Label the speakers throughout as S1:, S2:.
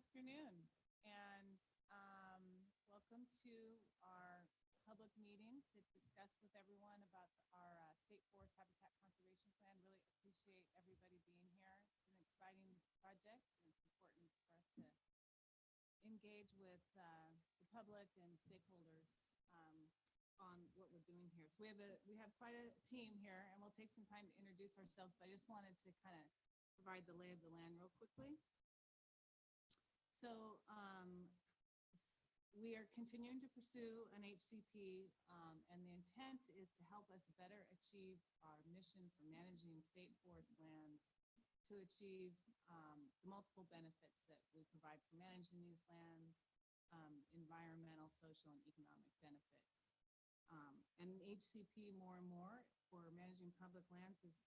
S1: afternoon, and welcome to our public meeting to discuss with everyone about our state forest habitat conservation plan. Really appreciate everybody being here. It's an exciting project, and it's important for us to engage with the public and stakeholders on what we're doing here. So we have quite a team here, and we'll take some time to introduce ourselves, but I just wanted to kind of provide the lay of the land real quickly. So we are continuing to pursue an HCP, and the intent is to help us better achieve our mission for managing state forest lands, to achieve the multiple benefits that we provide for managing these lands, environmental, social, and economic benefits. And HCP more and more for managing public lands is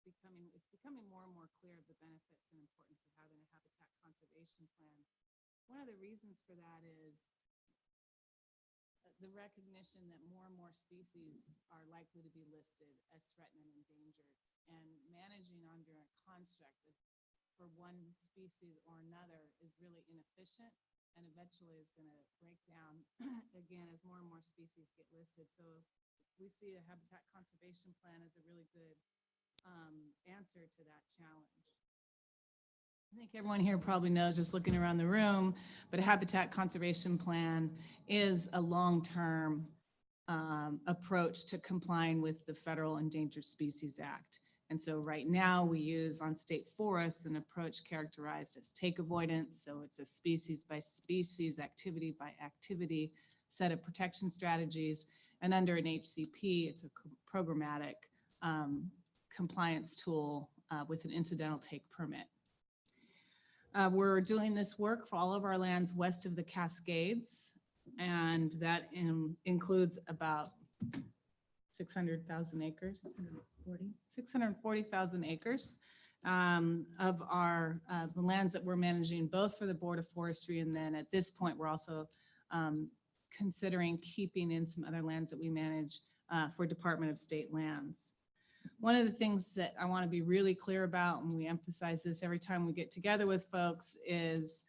S1: becoming more and more clear of the benefits and importance of having a habitat conservation plan. One of the reasons for that is the recognition that more and more species are likely to be listed as threatened and endangered, and managing under a construct of, for one species or another is really inefficient and eventually is going to break down again as more and more species get listed. So we see a habitat conservation plan as a really good answer to that challenge. I think everyone here probably knows, just looking around the room, but a habitat conservation plan is a long-term approach to complying with the Federal Endangered Species Act. And so right now we use on state forests an approach characterized as take avoidance. So it's a species by species, activity by activity set of protection strategies. And under an HCP, it's a programmatic compliance tool with an incidental take permit. We're doing this work for all of our lands west of the Cascades, and that includes about 600,000 acres, 640,000 acres of our the lands that we're managing, both for the Board of Forestry, and then at this point we're also considering keeping in some other lands that we manage for Department of State lands. One of the things that I want to be really clear about, and we emphasize this every time we get together with folks, is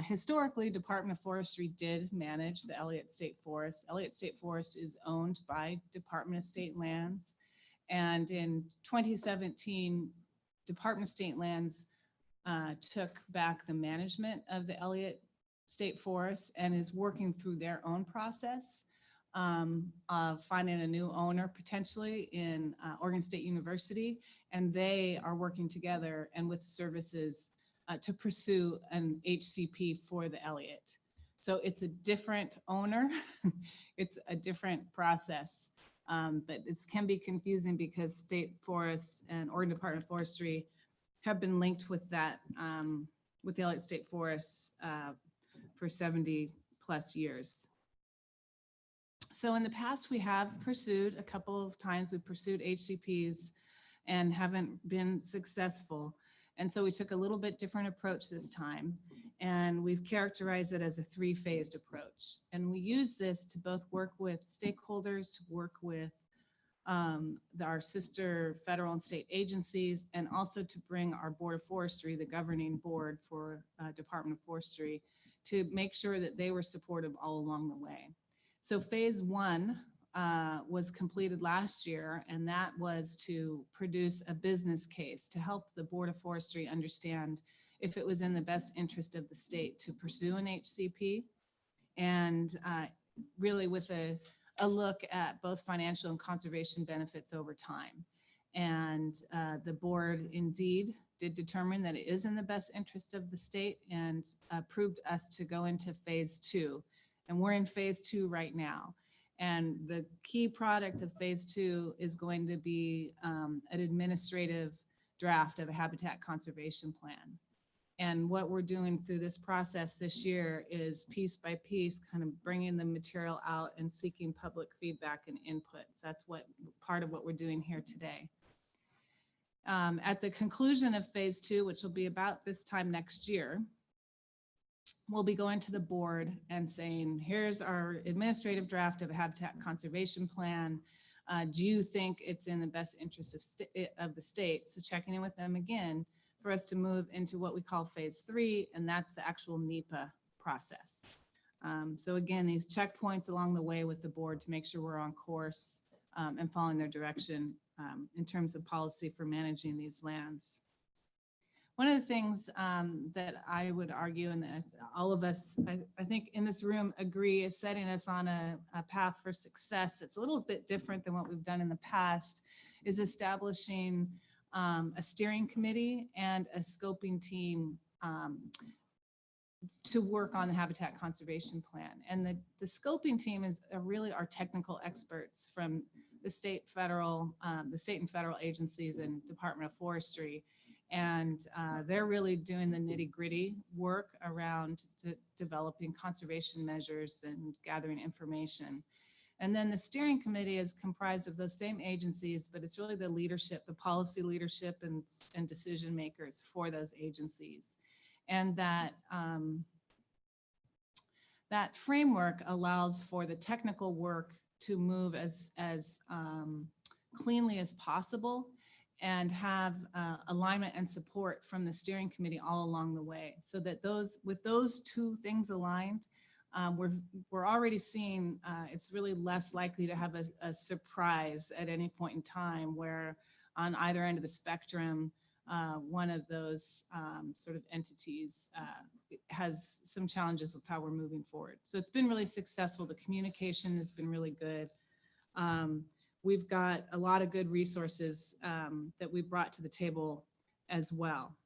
S1: historically Department of Forestry did manage the Elliott State Forest. Elliott State Forest is owned by Department of State lands. And in 2017, Department of State lands took back the management of the Elliott State Forest and is working through their own process of finding a new owner potentially in Oregon State University, and they are working together and with services to pursue an HCP for the Elliott. So it's a different owner, it's a different process, but it can be confusing because state forests and Oregon Department of Forestry have been linked with that, with the Elliott State Forests for 70 plus years. So in the past, we have pursued a couple of times, we've pursued HCPs and haven't been successful. And so we took a little bit different approach this time, and we've characterized it as a three-phased approach. And we use this to both work with stakeholders, to work with our sister federal and state agencies, and also to bring our Board of Forestry, the governing board for Department of Forestry, to make sure that they were supportive all along the way. So phase one was completed last year, and that was to produce a business case to help the Board of Forestry understand if it was in the best interest of the state to pursue an HCP, and really with a look at both financial and conservation benefits over time. And the board indeed did determine that it is in the best interest of the state and approved us to go into phase two. And we're in phase two right now. And the key product of phase two is going to be an administrative draft of a habitat conservation plan. And what we're doing through this process this year is piece by piece, kind of bringing the material out and seeking public feedback and input. So that's what part of what we're doing here today. At the conclusion of phase two, which will be about this time next year, we'll be going to the board and saying, here's our administrative draft of a habitat conservation plan. Do you think it's in the best interest of the state? So checking in with them again for us to move into what we call phase 3, and that's the actual NEPA process. So again, these checkpoints along the way with the board to make sure we're on course and following their direction in terms of policy for managing these lands. One of the things that I would argue, and all of us, I think in this room agree, is setting us on a path for success. It's a little bit different than what we've done in the past, is establishing a steering committee and a scoping team to work on the habitat conservation plan. And the scoping team is really our technical experts from the state and federal agencies and Department of Forestry. And they're really doing the nitty-gritty work around developing conservation measures and gathering information. And then the steering committee is comprised of those same agencies, but it's really the leadership, the policy leadership and decision makers for those agencies. And that that framework allows for the technical work to move as cleanly as possible and have alignment and support from the steering committee all along the way, so that with those two things aligned, we're already seeing it's really less likely to have a surprise at any point in time where on either end of the spectrum, one of those sort of entities has some challenges with how we're moving forward. So it's been really successful. The communication has been really good. We've got a lot of good resources that we brought to the table as well.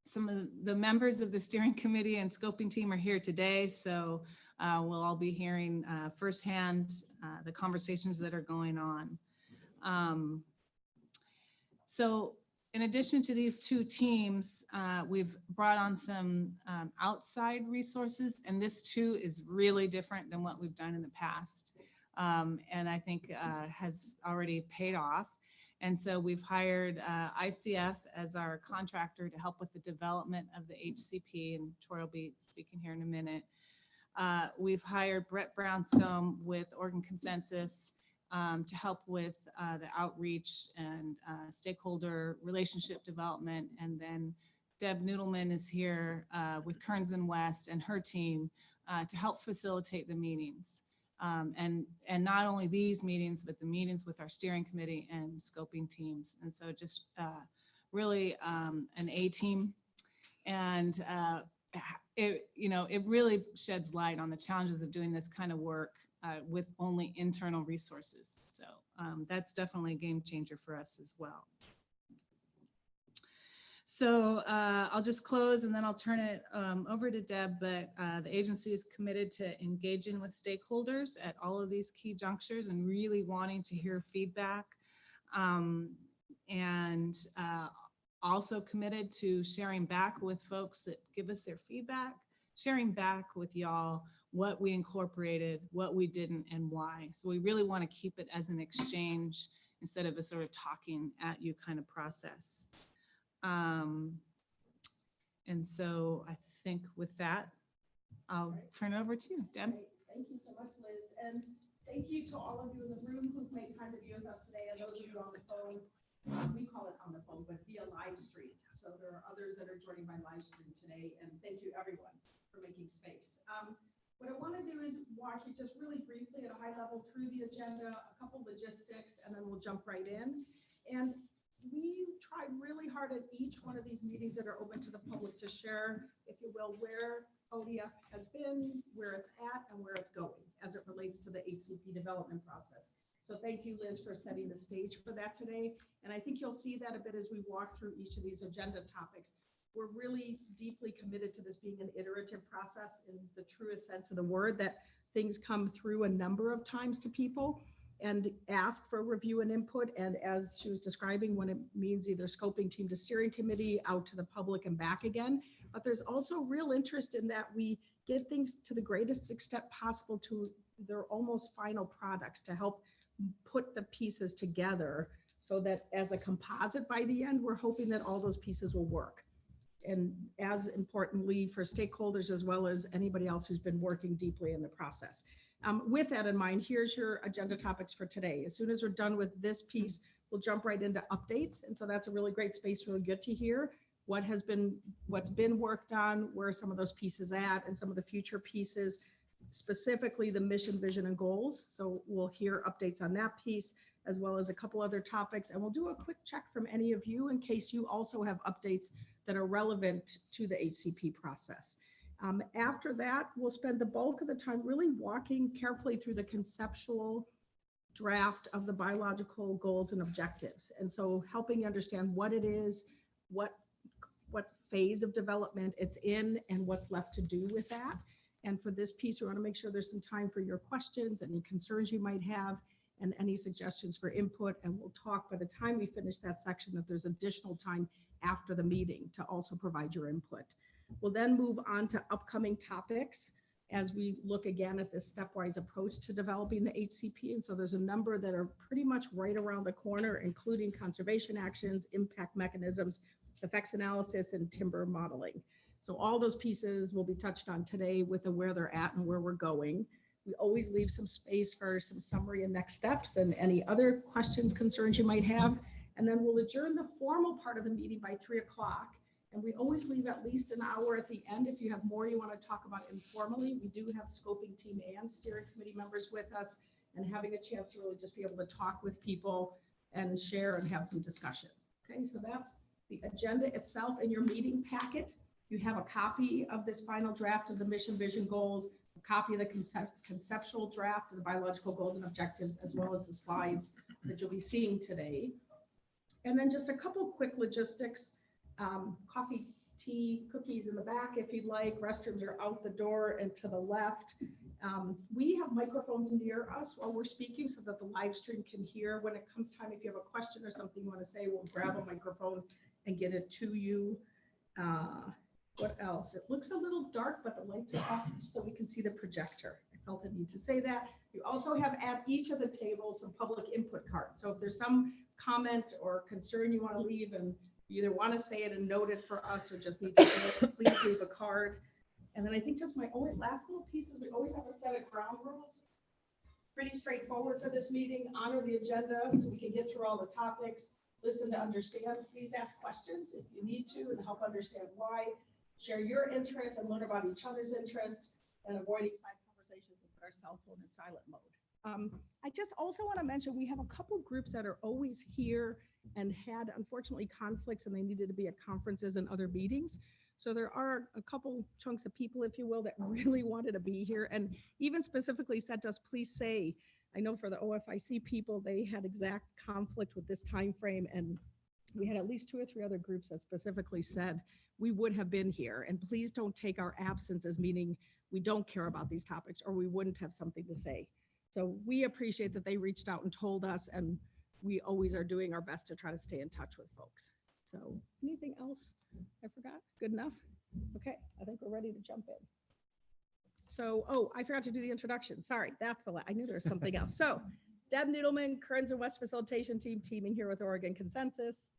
S1: Some of the members of the steering committee and scoping team are here today, so we'll all be hearing firsthand the conversations that are going on. So in addition to these two teams, we've brought on some outside resources, and this too is really different than what we've done in the past. And I think has already paid off. And so we've hired ICF as our contractor to help with the development of the HCP, and Troy will be speaking here in a minute. We've hired Brett Brownstone with Oregon Consensus to help with the outreach and stakeholder relationship development. And then Deb Noodleman is here with Kearns and West and her team to help facilitate the meetings. And not only these meetings, but the meetings with our steering committee and scoping teams. And so just really an A team. And it really sheds light on the challenges of doing this kind of work with only internal resources. So that's definitely a game changer for us as well. So I'll just close and then I'll turn it over to Deb, but the agency is committed to engaging with stakeholders at all of these key junctures and really wanting to hear feedback, and also committed to sharing back with folks that give us their feedback, sharing back with y'all what we incorporated, what we didn't, and why. So we really want to keep it as an exchange instead of a sort of talking at you kind of process. And so I think with that, I'll turn it over to you, Deb.
S2: Great. Thank you so much, Liz. And thank you to all of you in the room who've made time to be with us today, and those of you on the phone. We call it on the phone, but via live stream. So there are others that are joining by live stream today, and thank you everyone for making space. What I want to do is walk you just really briefly at a high level through the agenda, a couple logistics, and then we'll jump right in. And we tried really hard at each one of these meetings that are open to the public to share, if you will, where ODF has been, where it's at, and where it's going as it relates to the HCP development process. So thank you, Liz, for setting the stage for that today. And I think you'll see that a bit as we walk through each of these agenda topics. We're really deeply committed to this being an iterative process in the truest sense of the word, that things come through a number of times to people and ask for review and input. And as she was describing, when it means either scoping team to steering committee, out to the public and back again. But there's also real interest in that we get things to the greatest extent possible to their almost final products to help put the pieces together so that as a composite by the end, we're hoping that all those pieces will work. And as importantly for stakeholders, as well as anybody else who's been working deeply in the process. With that in mind, here's your agenda topics for today. As soon as we're done with this piece, we'll jump right into updates. And so that's a really great space, really good to hear what's been worked on, where some of those pieces at, and some of the future pieces, specifically the mission, vision, and goals. So we'll hear updates on that piece, as well as a couple other topics. And we'll do a quick check from any of you in case you also have updates that are relevant to the HCP process. After that, we'll spend the bulk of the time really walking carefully through the conceptual draft of the biological goals and objectives. And so helping you understand what it is, what phase of development it's in, and what's left to do with that. And for this piece, we want to make sure there's some time for your questions, any concerns you might have, and any suggestions for input. And we'll talk by the time we finish that section that there's additional time after the meeting to also provide your input. We'll then move on to upcoming topics as we look again at this stepwise approach to developing the HCP. And so there's a number that are pretty much right around the corner, including conservation actions, impact mechanisms, effects analysis, and timber modeling. So all those pieces will be touched on today with where they're at and where we're going. We always leave some space for some summary and next steps and any other questions, concerns you might have. And then we'll adjourn the formal part of the meeting by 3 o'clock. And we always leave at least an hour at the end. If you have more you want to talk about informally, we do have scoping team and steering committee members with us, and having a chance to really just be able to talk with people and share and have some discussion. Okay, so that's the agenda itself. In your meeting packet, you have a copy of this final draft of the mission, vision, goals, a copy of the conceptual draft of the biological goals and objectives, as well as the slides that you'll be seeing today. And then just a couple quick logistics. Coffee, tea, cookies in the back if you'd like. Restrooms are out the door and to the left. We have microphones near us while we're speaking so that the live stream can hear. When it comes time, if you have a question or something you want to say, we'll grab a microphone and get it to you. What else? It looks a little dark, but the lights are off so we can see the projector. I felt the need to say that. You also have at each of the tables some public input cards. So if there's some comment or concern you want to leave, and you either want to say it and note it for us or just need to say it, please leave a card. And then I think just my only last little piece is we always have a set of ground rules. Pretty straightforward for this meeting. Honor the agenda so we can get through all the topics. Listen to understand. Please ask questions if you need to and help understand why. Share your interests and learn about each other's interests, and avoiding side conversations and put our cell phone in silent mode. I just also want to mention we have a couple groups that are always here and had unfortunately conflicts, and they needed to be at conferences and other meetings. So there are a couple chunks of people, if you will, that really wanted to be here and even specifically said to us, please say, I know for the OFIC people, they had exact conflict with this time frame, and we had at least 2 or 3 other groups that specifically said we would have been here, and please don't take our absence as meaning we don't care about these topics or we wouldn't have something to say. So we appreciate that they reached out and told us, and we always are doing our best to try to stay in touch with folks. So anything else I forgot? Good enough? Okay, I think we're ready to jump in. So, oh, I forgot to do the introduction. Sorry, that's I knew there was something else. So Deb Needleman, Kearns and West Facilitation Team, teaming here with Oregon Consensus.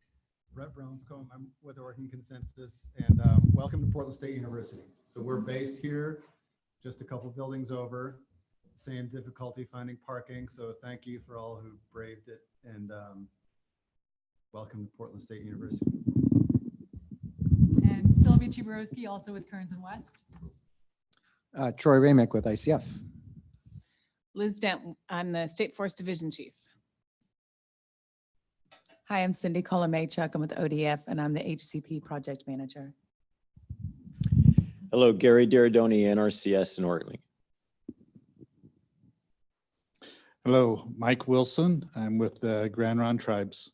S3: Brett Brownscombe, I'm with Oregon Consensus, and welcome to Portland State University. So we're based here, just a couple buildings over, same difficulty finding parking. So thank you for all who braved it, and welcome to Portland State University.
S4: And Sylvia Chiborowski, also with Kearns and West.
S5: Troy Ramick with ICF.
S1: Liz Dent, I'm the State Forest Division Chief.
S6: Hi, I'm Cindy Kolomaychuk. I'm with ODF, and I'm the HCP Project Manager.
S7: Hello, Gary Diridoni, NRCS in Oregon.
S8: Hello, Mike Wilson. I'm with the Grand Ronde Tribes.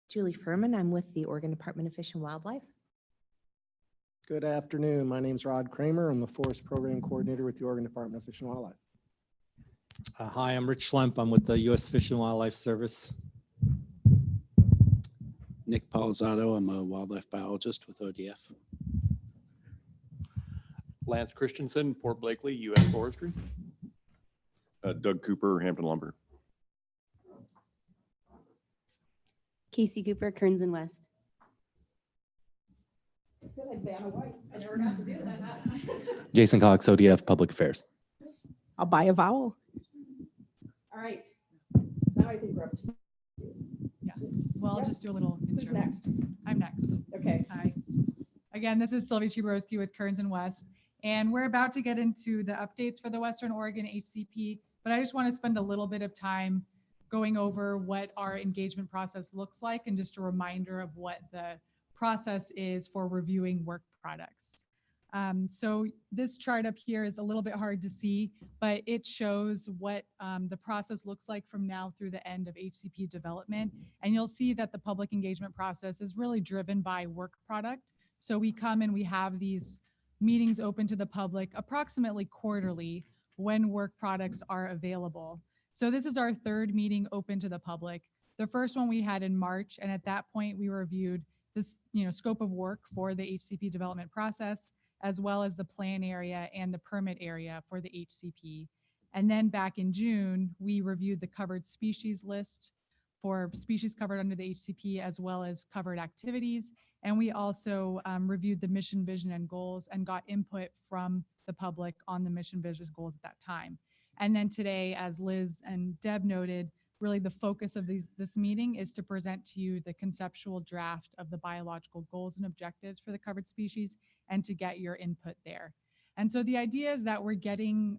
S9: Julie Furman. I'm with the Oregon Department of Fish and Wildlife.
S5: Good afternoon. My name's Rod Kramer. I'm the Forest Program Coordinator with the Oregon Department of Fish and Wildlife.
S10: Hi, I'm Rich Schlemp. I'm with the U.S. Fish and Wildlife Service.
S11: Nick Palizzado. I'm a wildlife biologist with ODF.
S12: Lance Christensen, Port Blakely, U.S. Forestry.
S13: Doug Cooper, Hampton Lumber.
S14: Casey Cooper, Kearns and West.
S2: I feel like Vanna White. I never got to do that.
S15: Jason Cox, ODF Public Affairs.
S2: I'll buy a vowel. All right. now I think we're up to.
S4: Yeah. Well, I'll
S2: Yes.
S4: just do a little
S2: Who's
S4: intro.
S2: next?
S4: I'm next.
S2: Okay.
S4: Hi. Again, this is Sylvia Chiborowski with Kearns and West, and we're about to get into the updates for the Western Oregon HCP, but I just want to spend a little bit of time going over what our engagement process looks like and just a reminder of what the process is for reviewing work products. So this chart up here is a little bit hard to see, but it shows what the process looks like from now through the end of HCP development. And you'll see that the public engagement process is really driven by work product. So we come and we have these meetings open to the public approximately quarterly when work products are available. So this is our third meeting open to the public. The first one we had in March, and at that point we reviewed this, scope of work for the HCP development process, as well as the plan area and the permit area for the HCP. And then back in June, we reviewed the covered species list for species covered under the HCP, as well as covered activities. And we also reviewed the mission, vision, and goals and got input from the public on the mission, vision, goals at that time. And then today, as Liz and Deb noted, really the focus of this meeting is to present to you the conceptual draft of the biological goals and objectives for the covered species and to get your input there. And so the idea is that we're getting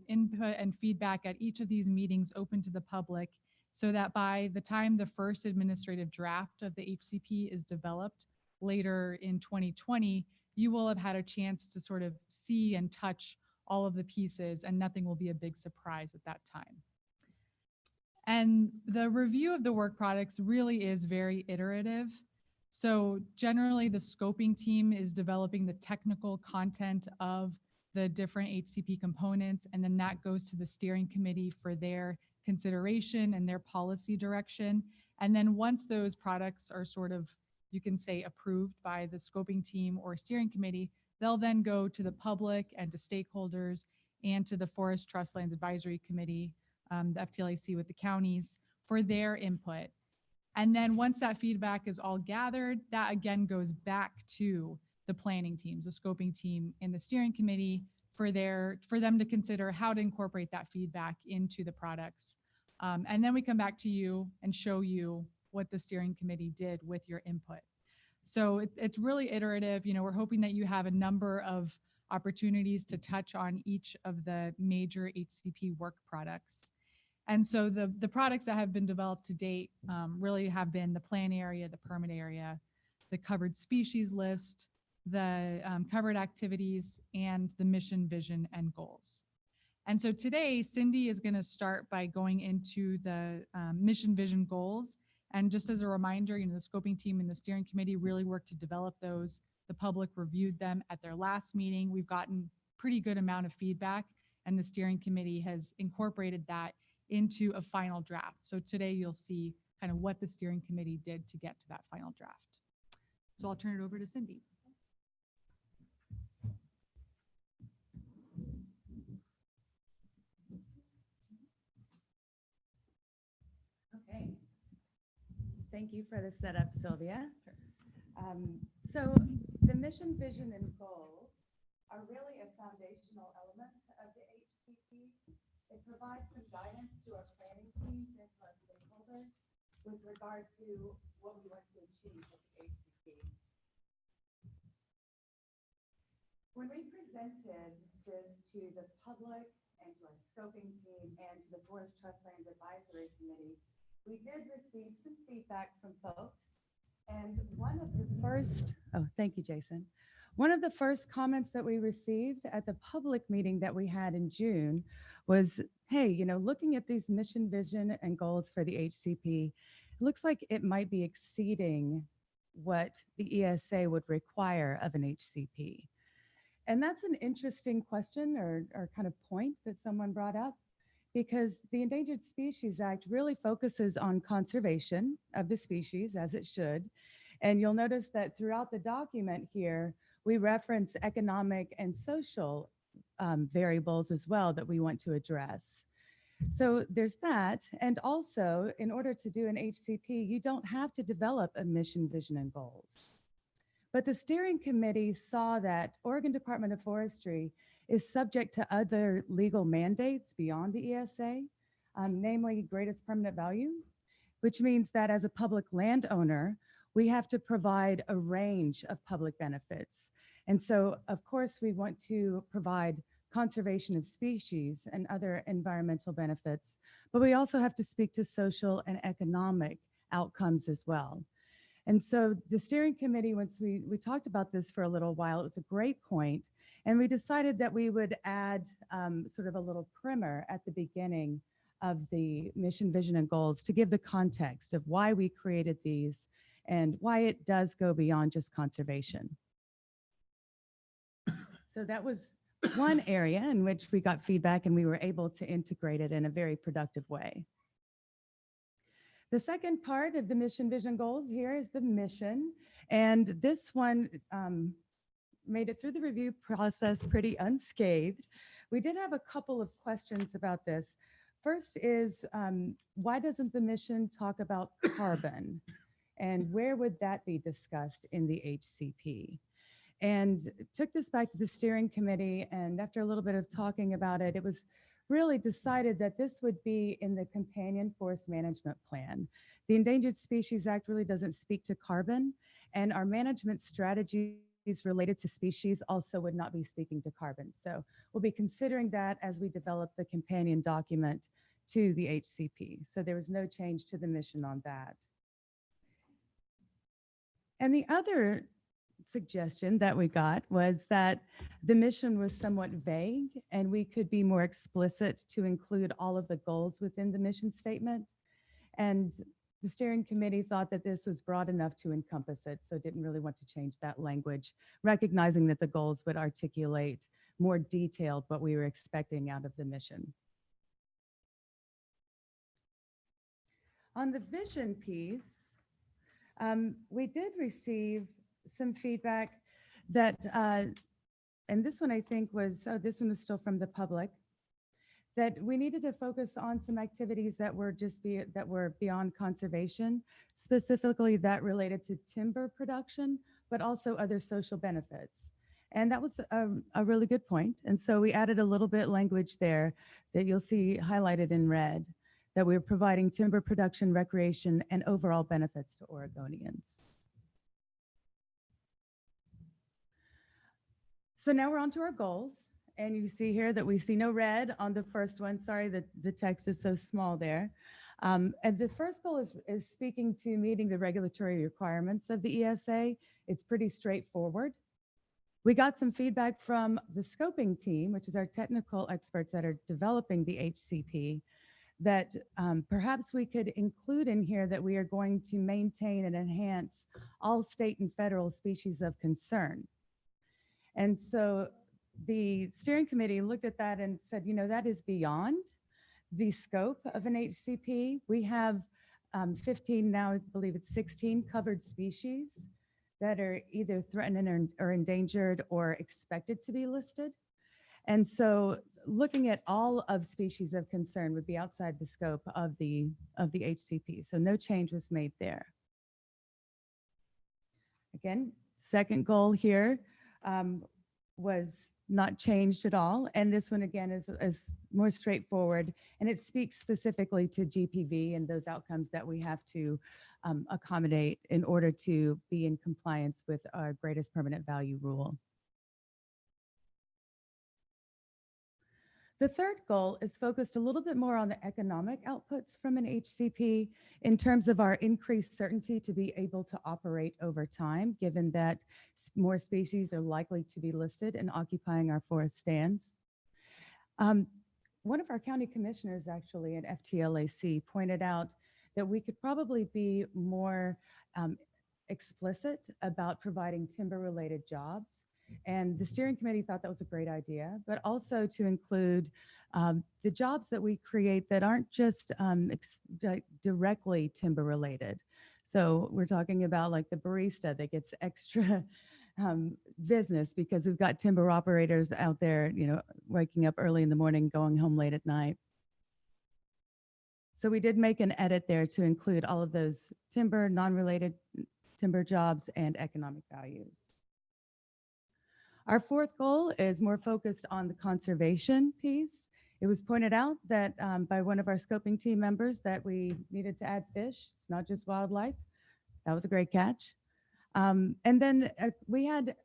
S4: input and feedback at each of these meetings open to the public so that by the time the first administrative draft of the HCP is developed later in 2020, you will have had a chance to sort of see and touch all of the pieces and nothing will be a big surprise at that time. And the review of the work products really is very iterative. So generally the scoping team is developing the technical content of the different HCP components, and then that goes to the steering committee for their consideration and their policy direction. And then once those products are sort of, you can say, approved by the scoping team or steering committee, they'll then go to the public and to stakeholders and to the Forest Trust Lands Advisory Committee, the FTLAC with the counties, for their input. And then once that feedback is all gathered, that again goes back to the planning teams, the scoping team and the steering committee for them to consider how to incorporate that feedback into the products. And then we come back to you and show you what the steering committee did with your input. So it's really iterative. We're hoping that you have a number of opportunities to touch on each of the major HCP work products. And so the products that have been developed to date really have been the plan area, the permit area, the covered species list, the covered activities, and the mission, vision, and goals. And so today, Cindy is going to start by going into the mission, vision, goals. And just as a reminder, the scoping team and the steering committee really worked to develop those. The public reviewed them at their last meeting. We've gotten pretty good amount of feedback, and the steering committee has incorporated that into a final draft. So today you'll see kind of what the steering committee did to get to that final draft. So I'll turn it over to Cindy.
S6: Okay. Thank you for the setup, Sylvia. So the mission, vision, and goals are really a foundational element of the HCP. It provides some guidance to our planning teams and to our stakeholders with regard to what we want to achieve with the HCP. When we presented this to the public and to our scoping team and to the Forest Trust Lands Advisory Committee, we did receive some feedback from folks. And one of the first, thank you, Jason. One of the first comments that we received at the public meeting that we had in June was, hey, looking at these mission, vision, and goals for the HCP, it looks like it might be exceeding what the ESA would require of an HCP. And that's an interesting question or kind of point that someone brought up, because the Endangered Species Act really focuses on conservation of the species, as it should. And you'll notice that throughout the document here, we reference economic and social variables as well that we want to address. So there's that. And also, in order to do an HCP, you don't have to develop a mission, vision, and goals. But the steering committee saw that Oregon Department of Forestry is subject to other legal mandates beyond the ESA. namely greatest permanent value, which means that as a public landowner, we have to provide a range of public benefits. And so, of course, we want to provide conservation of species and other environmental benefits, but we also have to speak to social and economic outcomes as well. And so the steering committee, once we talked about this for a little while, it was a great point, and we decided that we would add sort of a little primer at the beginning of the mission, vision, and goals to give the context of why we created these and why it does go beyond just conservation. So that was one area in which we got feedback and we were able to integrate it in a very productive way. The second part of the mission, vision, goals here is the mission. And this one made it through the review process pretty unscathed. We did have a couple of questions about this. First is, why doesn't the mission talk about carbon? And where would that be discussed in the HCP? And took this back to the steering committee, and after a little bit of talking about it, it was really decided that this would be in the companion forest management plan. The Endangered Species Act really doesn't speak to carbon, and our management strategies related to species also would not be speaking to carbon. So we'll be considering that as we develop the companion document to the HCP. So there was no change to the mission on that. And the other suggestion that we got was that the mission was somewhat vague and we could be more explicit to include all of the goals within the mission statement. And the steering committee thought that this was broad enough to encompass it, so didn't really want to change that language, recognizing that the goals would articulate more detailed what we were expecting out of the mission. On the vision piece, we did receive some feedback that, and this one I think was, this one was still from the public, that we needed to focus on some activities that were that were beyond conservation, specifically that related to timber production, but also other social benefits. And that was a really good point. And so we added a little bit language there that you'll see highlighted in red, that we're providing timber production, recreation, and overall benefits to Oregonians. So now we're on to our goals. And you see here that we see no red on the first one. Sorry that the text is so small there. And the first goal is speaking to meeting the regulatory requirements of the ESA. It's pretty straightforward. We got some feedback from the scoping team, which is our technical experts that are developing the HCP, that perhaps we could include in here that we are going to maintain and enhance all state and federal species of concern. And so the steering committee looked at that and said, you know, that is beyond the scope of an HCP. We have 15 now, I believe it's 16 covered species that are either threatened or endangered or expected to be listed. And so looking at all of species of concern would be outside the scope of the HCP. So no change was made there. Again, second goal here was not changed at all. And this one again is more straightforward, and it speaks specifically to GPV and those outcomes that we have to accommodate in order to be in compliance with our greatest permanent value rule. The third goal is focused a little bit more on the economic outputs from an HCP in terms of our increased certainty to be able to operate over time, given that more species are likely to be listed and occupying our forest stands. One of our county commissioners actually at FTLAC pointed out that we could probably be more explicit about providing timber-related jobs. And the steering committee thought that was a great idea, but also to include the jobs that we create that aren't just directly timber related. So we're talking about like the barista that gets extra business because we've got timber operators out there, you know, waking up early in the morning, going home late at night. So we did make an edit there to include all of those timber, non-related timber jobs and economic values. Our fourth goal is more focused on the conservation piece It was pointed out that by one of our scoping team members that we needed to add fish. It's not just wildlife. That was a great catch. And then we had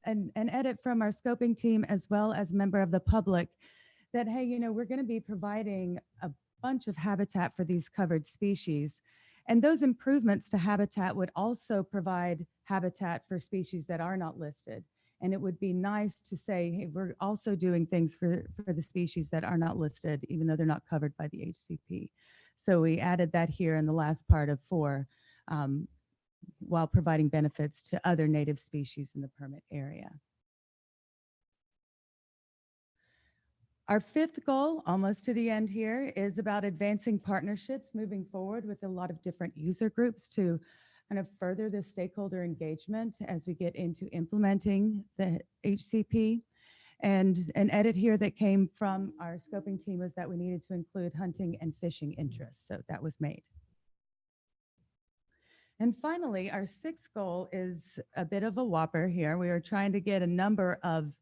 S6: an edit from our scoping team as well as a member of the public that, hey, you know, we're going to be providing a bunch of habitat for these covered species. And those improvements to habitat would also provide habitat for species that are not listed. And it would be nice to say, hey, we're also doing things for the species that are not listed, even though they're not covered by the HCP. So we added that here in the last part of 4, while providing benefits to other native species in the permit area. Our 5th goal, almost to the end here, is about advancing partnerships moving forward with a lot of different user groups to kind of further the stakeholder engagement as we get into implementing the HCP. And an edit here that came from our scoping team was that we needed to include hunting and fishing interests. So that was made. And finally, our 6th goal is a bit of a whopper here. We are trying to get a number of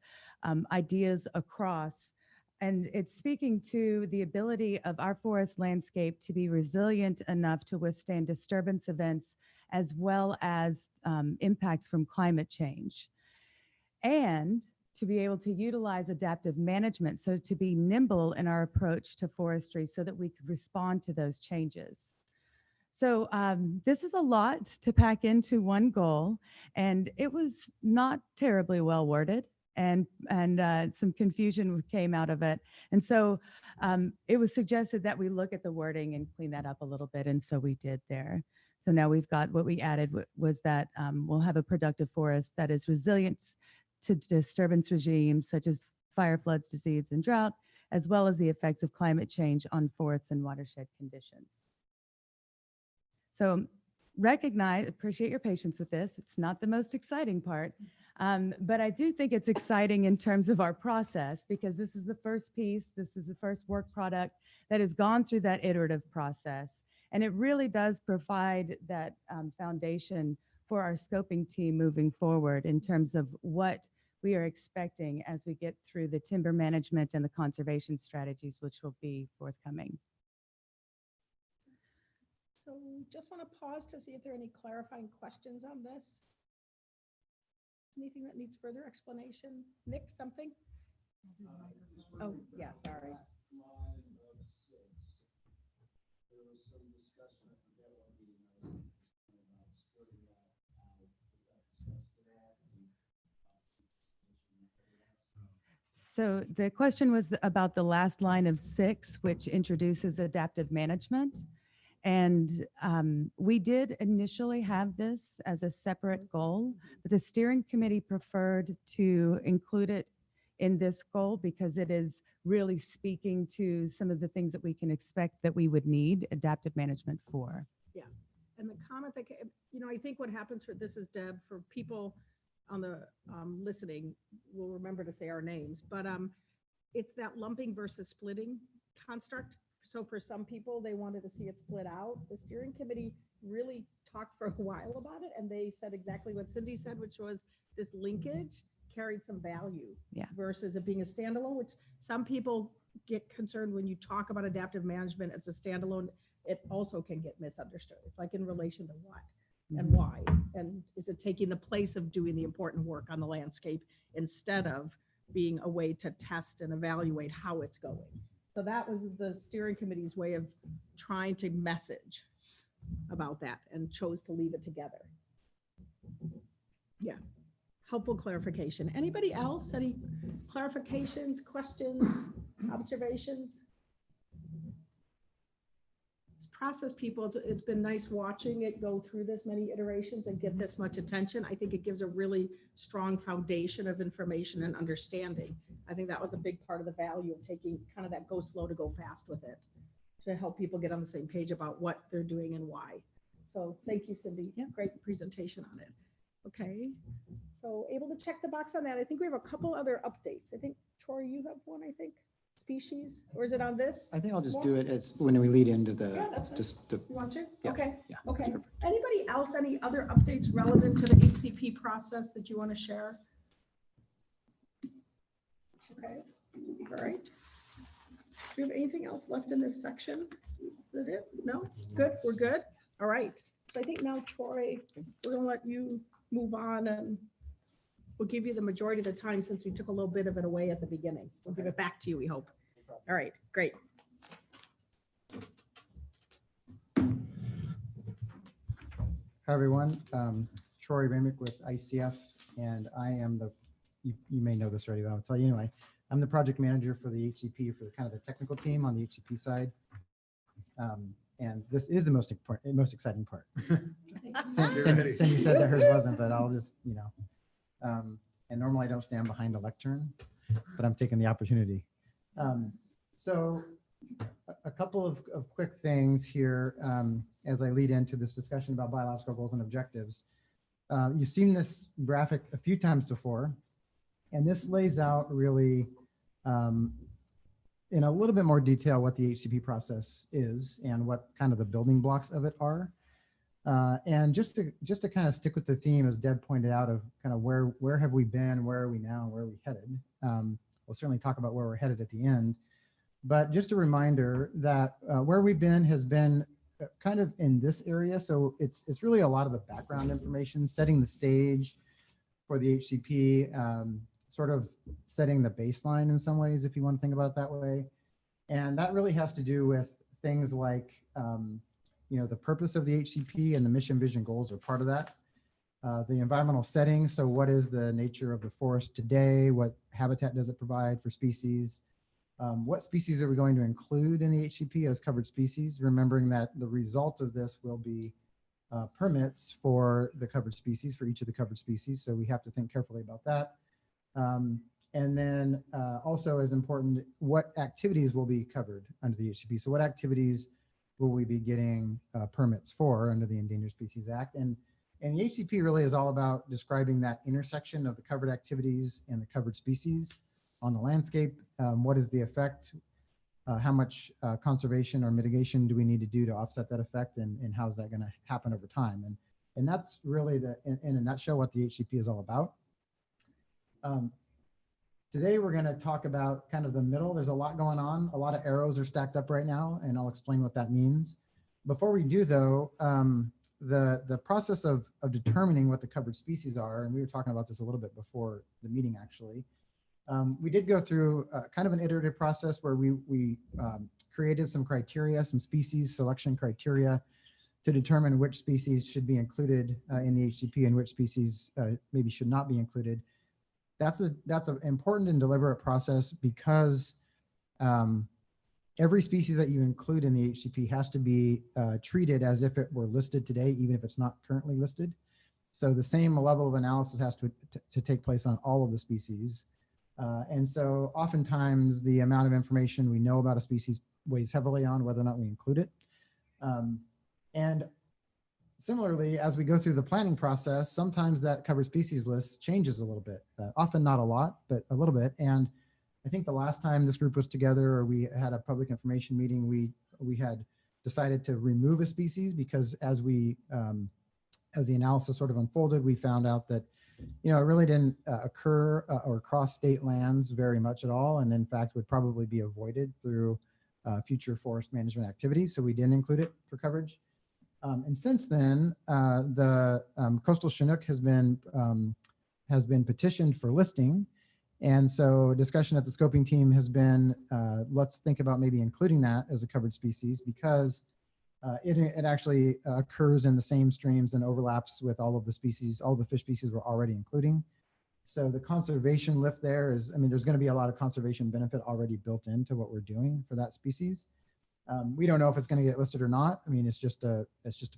S6: ideas across. And it's speaking to the ability of our forest landscape to be resilient enough to withstand disturbance events as well as impacts from climate change. And to be able to utilize adaptive management, so to be nimble in our approach to forestry so that we could respond to those changes. So this is a lot to pack into one goal, and it was not terribly well worded. And some confusion came out of it. And so it was suggested that we look at the wording and clean that up a little bit. And so we did there. So now we've got what we added was that we'll have a productive forest that is resilient to disturbance regimes such as fire, floods, disease, and drought, as well as the effects of climate change on forests and watershed conditions. So appreciate your patience with this. It's not the most exciting part. But I do think it's exciting in terms of our process because this is the first piece, this is the first work product that has gone through that iterative process. And it really does provide that foundation for our scoping team moving forward in terms of what we are expecting as we get through the timber management and the conservation strategies, which will be forthcoming.
S2: So just want to pause to see if there are any clarifying questions on this. Anything that needs further explanation? Nick, something? Oh, yeah, sorry.
S6: So the question was about the last line of 6, which introduces adaptive management. And we did initially have this as a separate goal, but the steering committee preferred to include it in this goal because it is really speaking to some of the things that we can expect that we would need adaptive management for.
S2: Yeah, and the comment that, you know, I think what happens for, this is Deb, for people on the listening, we'll remember to say our names, but it's that lumping versus splitting construct. So for some people, they wanted to see it split out. The steering committee really talked for a while about it, and they said exactly what Cindy said, which was this linkage carried some value versus it being a standalone, which some people get concerned when you talk about adaptive management as a standalone, it also can get misunderstood. It's like in relation to what and why, and is it taking the place of doing the important work on the landscape instead of being a way to test and evaluate how it's going. So that was the steering committee's way of trying to message about that and chose to leave it together. Yeah, helpful clarification. Anybody else? Any clarifications, questions, observations? As process people, it's been nice watching it go through this many iterations and get this much attention. I think it gives a really strong foundation of information and understanding. I think that was a big part of the value of taking kind of that go slow to go fast with it, to help people get on the same page about what they're doing and why. So thank you, Cindy. Yeah. Great presentation on it. Okay, so able to check the box on that. I think we have a couple other updates. I think, Troy, you have one, I think, species, or is it on this?
S5: I think I'll just do it as when we lead into the,
S2: Yeah, that's fine.
S5: just the,
S2: You want to?
S5: Yeah,
S2: Okay.
S5: yeah,
S2: Okay.
S5: that's
S2: Anybody else, any other updates relevant to the HCP process that you want to share? Okay, all right. we have anything else left in this section? Is that it? No? Good, we're good? All right. So I think now, Troy, we're gonna let you move on and we'll give you the majority of the time since we took a little bit of it away at the beginning. We'll give it back to you, we hope. All right, great.
S15: Hi, everyone. Troy Ramick with ICF, and I am you may know this already, but I'll tell you anyway. I'm the project manager for the HCP for kind of the technical team on the HCP side. And this is the most exciting part. Cindy said that hers wasn't, but I'll just, and normally I don't stand behind a lectern, but I'm taking the opportunity. So a couple of quick things here as I lead into this discussion about biological goals and objectives. You've seen this graphic a few times before, and this lays out really in a little bit more detail what the HCP process is and what kind of the building blocks of it are. And just to kind of stick with the theme, as Deb pointed out, of kind of where have we been, where are we now, and where are we headed. We'll certainly talk about where we're headed at the end. But just a reminder that where we've been has been kind of in this area. So it's really a lot of the background information, setting the stage for the HCP, sort of setting the baseline in some ways, if you want to think about it that way. And that really has to do with things like, the purpose of the HCP and the mission, vision, goals are part of that. The environmental setting. So what is the nature of the forest today? What habitat does it provide for species? What species are we going to include in the HCP as covered species? Remembering that the result of this will be permits for the covered species, for each of the covered species. So we have to think carefully about that. And then also as important, what activities will be covered under the HCP? So what activities will we be getting permits for under the Endangered Species Act? And the HCP really is all about describing that intersection of the covered activities and the covered species on the landscape. What is the effect? How much conservation or mitigation do we need to do to offset that effect? And how is that going to happen over time? And that's really, in a nutshell, what the HCP is all about. Today, we're going to talk about kind of the middle. There's a lot going on. A lot of arrows are stacked up right now, and I'll explain what that means. Before we do, though, the process of determining what the covered species are, and we were talking about this a little bit before the meeting, actually. We did go through kind of an iterative process where we created some criteria, some species selection criteria to determine which species should be included in the HCP and which species maybe should not be included. That's an important and deliberate process because every species that you include in the HCP has to be treated as if it were listed today, even if it's not currently listed. So the same level of analysis has to take place on all of the species. And so oftentimes the amount of information we know about a species weighs heavily on whether or not we include it. And similarly, as we go through the planning process, sometimes that covered species list changes a little bit, often not a lot, but a little bit. And I think the last time this group was together or we had a public information meeting, we had decided to remove a species because as the analysis sort of unfolded, we found out that it really didn't occur or cross state lands very much at all, and in fact would probably be avoided through future forest management activities. So we didn't include it for coverage. And since then, the coastal Chinook has been petitioned for listing. And so discussion at the scoping team has been, let's think about maybe including that as a covered species because it actually occurs in the same streams and overlaps with all of the species, all the fish species we're already including. So the conservation lift there is, there's going to be a lot of conservation benefit already built into what we're doing for that species. We don't know if it's going to get listed or not. It's just a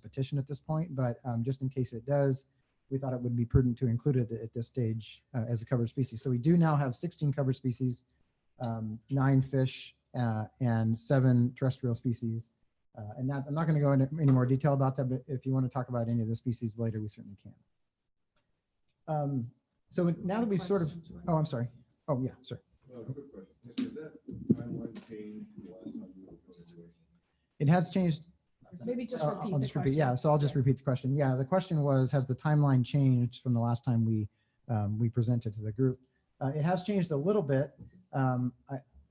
S15: petition at this point, but just in case it does, we thought it would be prudent to include it at this stage as a covered species. So we do now have 16 covered species, 9 fish and 7 terrestrial species. And that, I'm not going to go into any more detail about that, but if you want to talk about any of the species later, we certainly can. So now that we've sort of, oh, I'm sorry. Oh, yeah, sir.
S13: Quick question. Is that timeline changed from the last time you were doing it?
S15: It has changed.
S2: Maybe just repeat
S15: I'll
S2: the
S15: just repeat.
S2: question.
S15: Yeah, so I'll just repeat the question. Yeah, the question was, has the timeline changed from the last time we presented to the group? It has changed a little bit.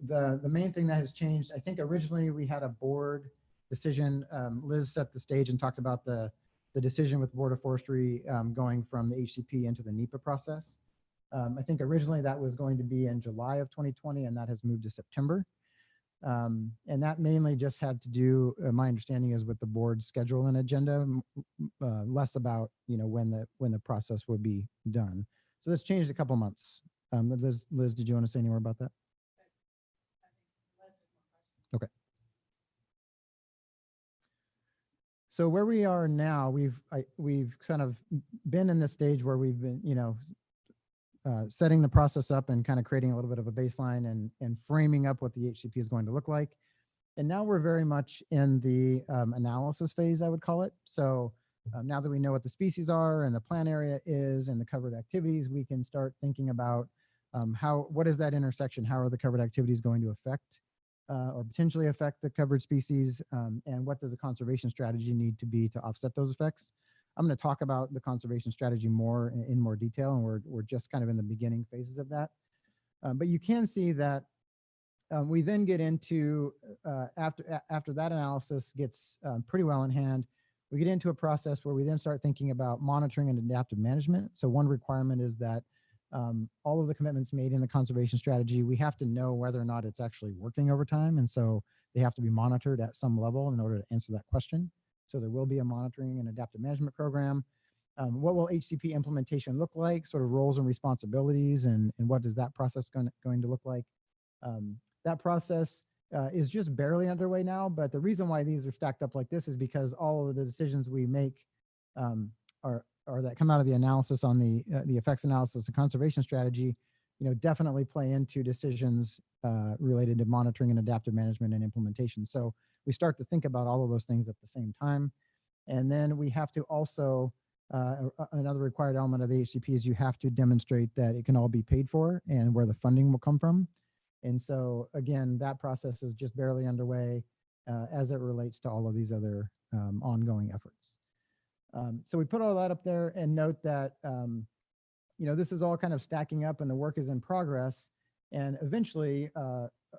S15: the main thing that has changed, I think originally we had a board decision. Liz set the stage and talked about the decision with Board of Forestry going from the HCP into the NEPA process. I think originally that was going to be in July of 2020, and that has moved to September. And that mainly just had to do, my understanding is with the board schedule and agenda, less about, when the process would be done. So this changed a couple months. Liz, did you want to say any more about that? Okay. So where we are now, we've kind of been in this stage where we've been, setting the process up and kind of creating a little bit of a baseline and framing up what the HCP is going to look like. And now we're very much in the analysis phase, I would call it. So now that we know what the species are and the plant area is and the covered activities, we can start thinking about what is that intersection? How are the covered activities going to affect or potentially affect the covered species? And what does the conservation strategy need to be to offset those effects? I'm going to talk about the conservation strategy more in more detail, and we're just kind of in the beginning phases of that. But you can see that we then get into, after that analysis gets pretty well in hand, we get into a process where we then start thinking about monitoring and adaptive management. So one requirement is that all of the commitments made in the conservation strategy, we have to know whether or not it's actually working over time. And so they have to be monitored at some level in order to answer that question. So there will be a monitoring and adaptive management program. What will HCP implementation look like? Sort of roles and responsibilities, and what is that process going to look like? That process is just barely underway now, but the reason why these are stacked up like this is because all of the decisions we make are that come out of the analysis on the effects analysis and conservation strategy, definitely play into decisions related to monitoring and adaptive management and implementation. So we start to think about all of those things at the same time. And then we have to also, another required element of the HCP is you have to demonstrate that it can all be paid for and where the funding will come from. And so again, that process is just barely underway as it relates to all of these other ongoing efforts. So we put all that up there and note that, this is all kind of stacking up and the work is in progress. And eventually,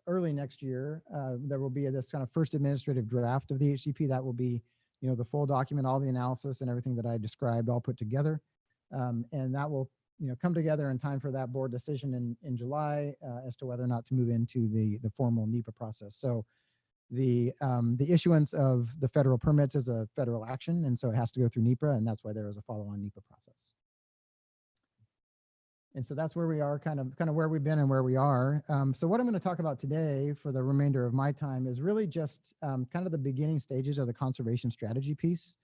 S15: early next year, there will be this kind of first administrative draft of the HCP that will be, the full document, all the analysis and everything that I described all put together. And that will, come together in time for that board decision in July as to whether or not to move into the formal NEPA process. So the issuance of the federal permits is a federal action, and so it has to go through NEPA, and that's why there is a follow-on NEPA process. And so that's where we are, kind of where we've been and where we are. So what I'm going to talk about today for the remainder of my time is really just kind of the beginning stages of the conservation strategy piece,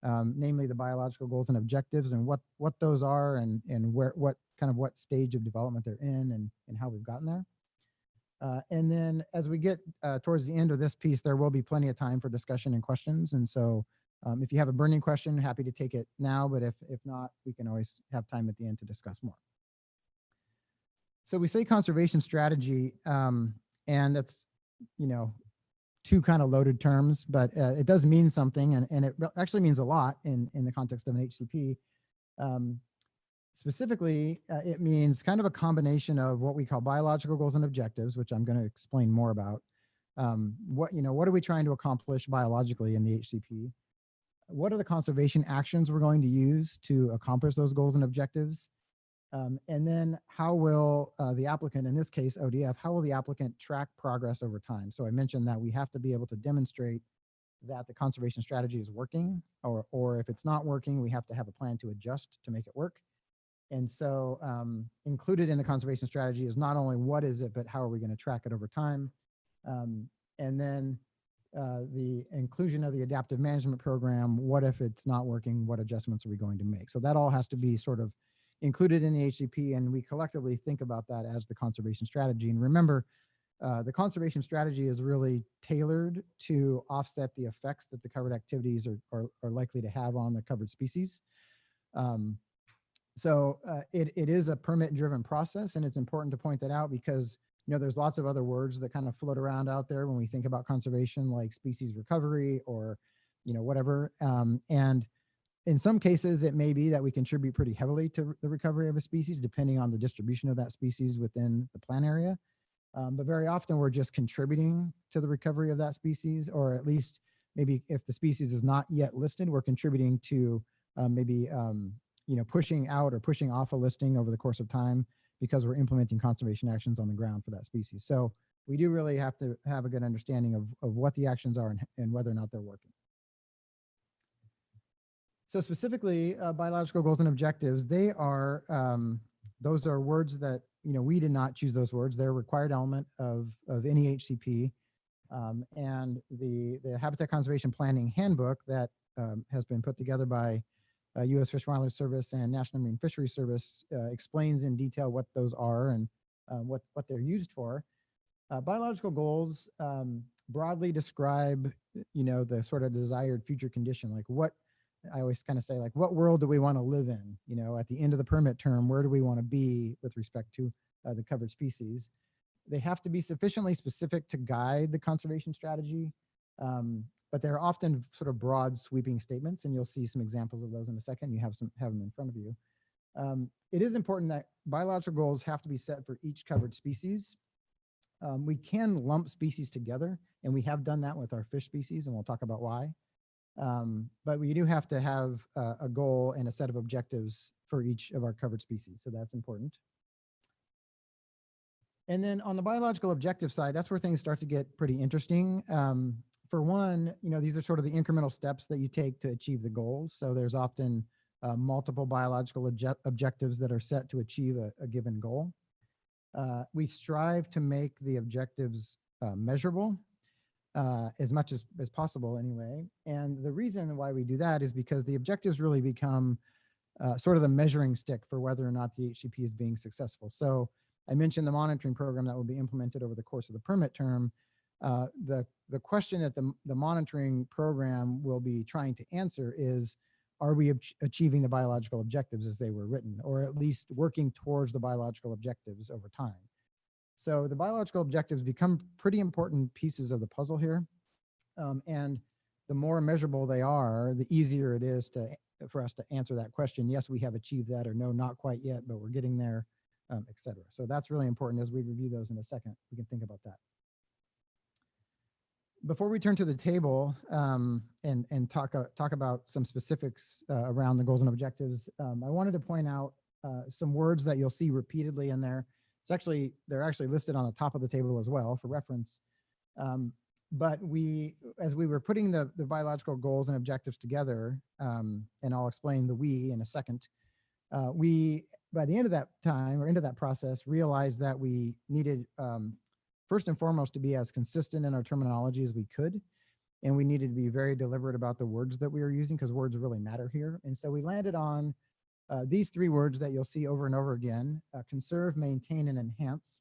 S15: namely the biological goals and objectives and what those are and what stage of development they're in and how we've gotten there. And then as we get towards the end of this piece, there will be plenty of time for discussion and questions. And so if you have a burning question, happy to take it now, but if not, we can always have time at the end to discuss more. So we say conservation strategy, and that's, two kind of loaded terms, but it does mean something, and it actually means a lot in the context of an HCP. Specifically, it means kind of a combination of what we call biological goals and objectives, which I'm going to explain more about. What are we trying to accomplish biologically in the HCP? What are the conservation actions we're going to use to accomplish those goals and objectives? And then how will the applicant, in this case ODF, how will the applicant track progress over time? So I mentioned that we have to be able to demonstrate that the conservation strategy is working, or if it's not working, we have to have a plan to adjust to make it work. And so included in the conservation strategy is not only what is it, but how are we going to track it over time? And then the inclusion of the adaptive management program, what if it's not working, what adjustments are we going to make? So that all has to be sort of included in the HCP, and we collectively think about that as the conservation strategy. And remember, the conservation strategy is really tailored to offset the effects that the covered activities are likely to have on the covered species. So it is a permit-driven process, and it's important to point that out because there's lots of other words that kind of float around out there when we think about conservation, like species recovery or whatever. And in some cases, it may be that we contribute pretty heavily to the recovery of a species, depending on the distribution of that species within the plant area. But very often we're just contributing to the recovery of that species, or at least maybe if the species is not yet listed, we're contributing to pushing out or pushing off a listing over the course of time because we're implementing conservation actions on the ground for that species. So we do really have to have a good understanding of what the actions are and whether or not they're working. So specifically, biological goals and objectives, those are words that, we did not choose those words. They're a required element of any HCP. And the Habitat Conservation Planning Handbook that has been put together by U.S. Fish and Wildlife Service and National Marine Fisheries Service explains in detail what those are and what they're used for. Biological goals broadly describe, the sort of desired future condition, like what I always kind of say, like, what world do we want to live in? At the end of the permit term, where do we want to be with respect to the covered species? They have to be sufficiently specific to guide the conservation strategy, but they're often sort of broad sweeping statements, and you'll see some examples of those in a second. You have them in front of you. It is important that biological goals have to be set for each covered species. We can lump species together, and we have done that with our fish species, and we'll talk about why. But we do have to have a goal and a set of objectives for each of our covered species. So that's important. And then on the biological objective side, that's where things start to get pretty interesting. For one, these are sort of the incremental steps that you take to achieve the goals. So there's often multiple biological objectives that are set to achieve a given goal. We strive to make the objectives measurable. As much as possible anyway. And the reason why we do that is because the objectives really become sort of the measuring stick for whether or not the HCP is being successful. So I mentioned the monitoring program that will be implemented over the course of the permit term. The question that the monitoring program will be trying to answer is, are we achieving the biological objectives as they were written, or at least working towards the biological objectives over time? So the biological objectives become pretty important pieces of the puzzle here. And the more measurable they are, the easier it is for us to answer that question. Yes, we have achieved that, or no, not quite yet, but we're getting there, et cetera. So that's really important. As we review those in a second, we can think about that. Before we turn to the table and talk about some specifics around the goals and objectives, I wanted to point out some words that you'll see repeatedly in there. They're actually listed on the top of the table as well for reference. But as we were putting the biological goals and objectives together, and I'll explain the we in a second, we, by the end of that time or into that process, realized that we needed, first and foremost, to be as consistent in our terminology as we could. And we needed to be very deliberate about the words that we were using, because words really matter here. And so we landed on these three words that you'll see over and over again: conserve, maintain, and enhance.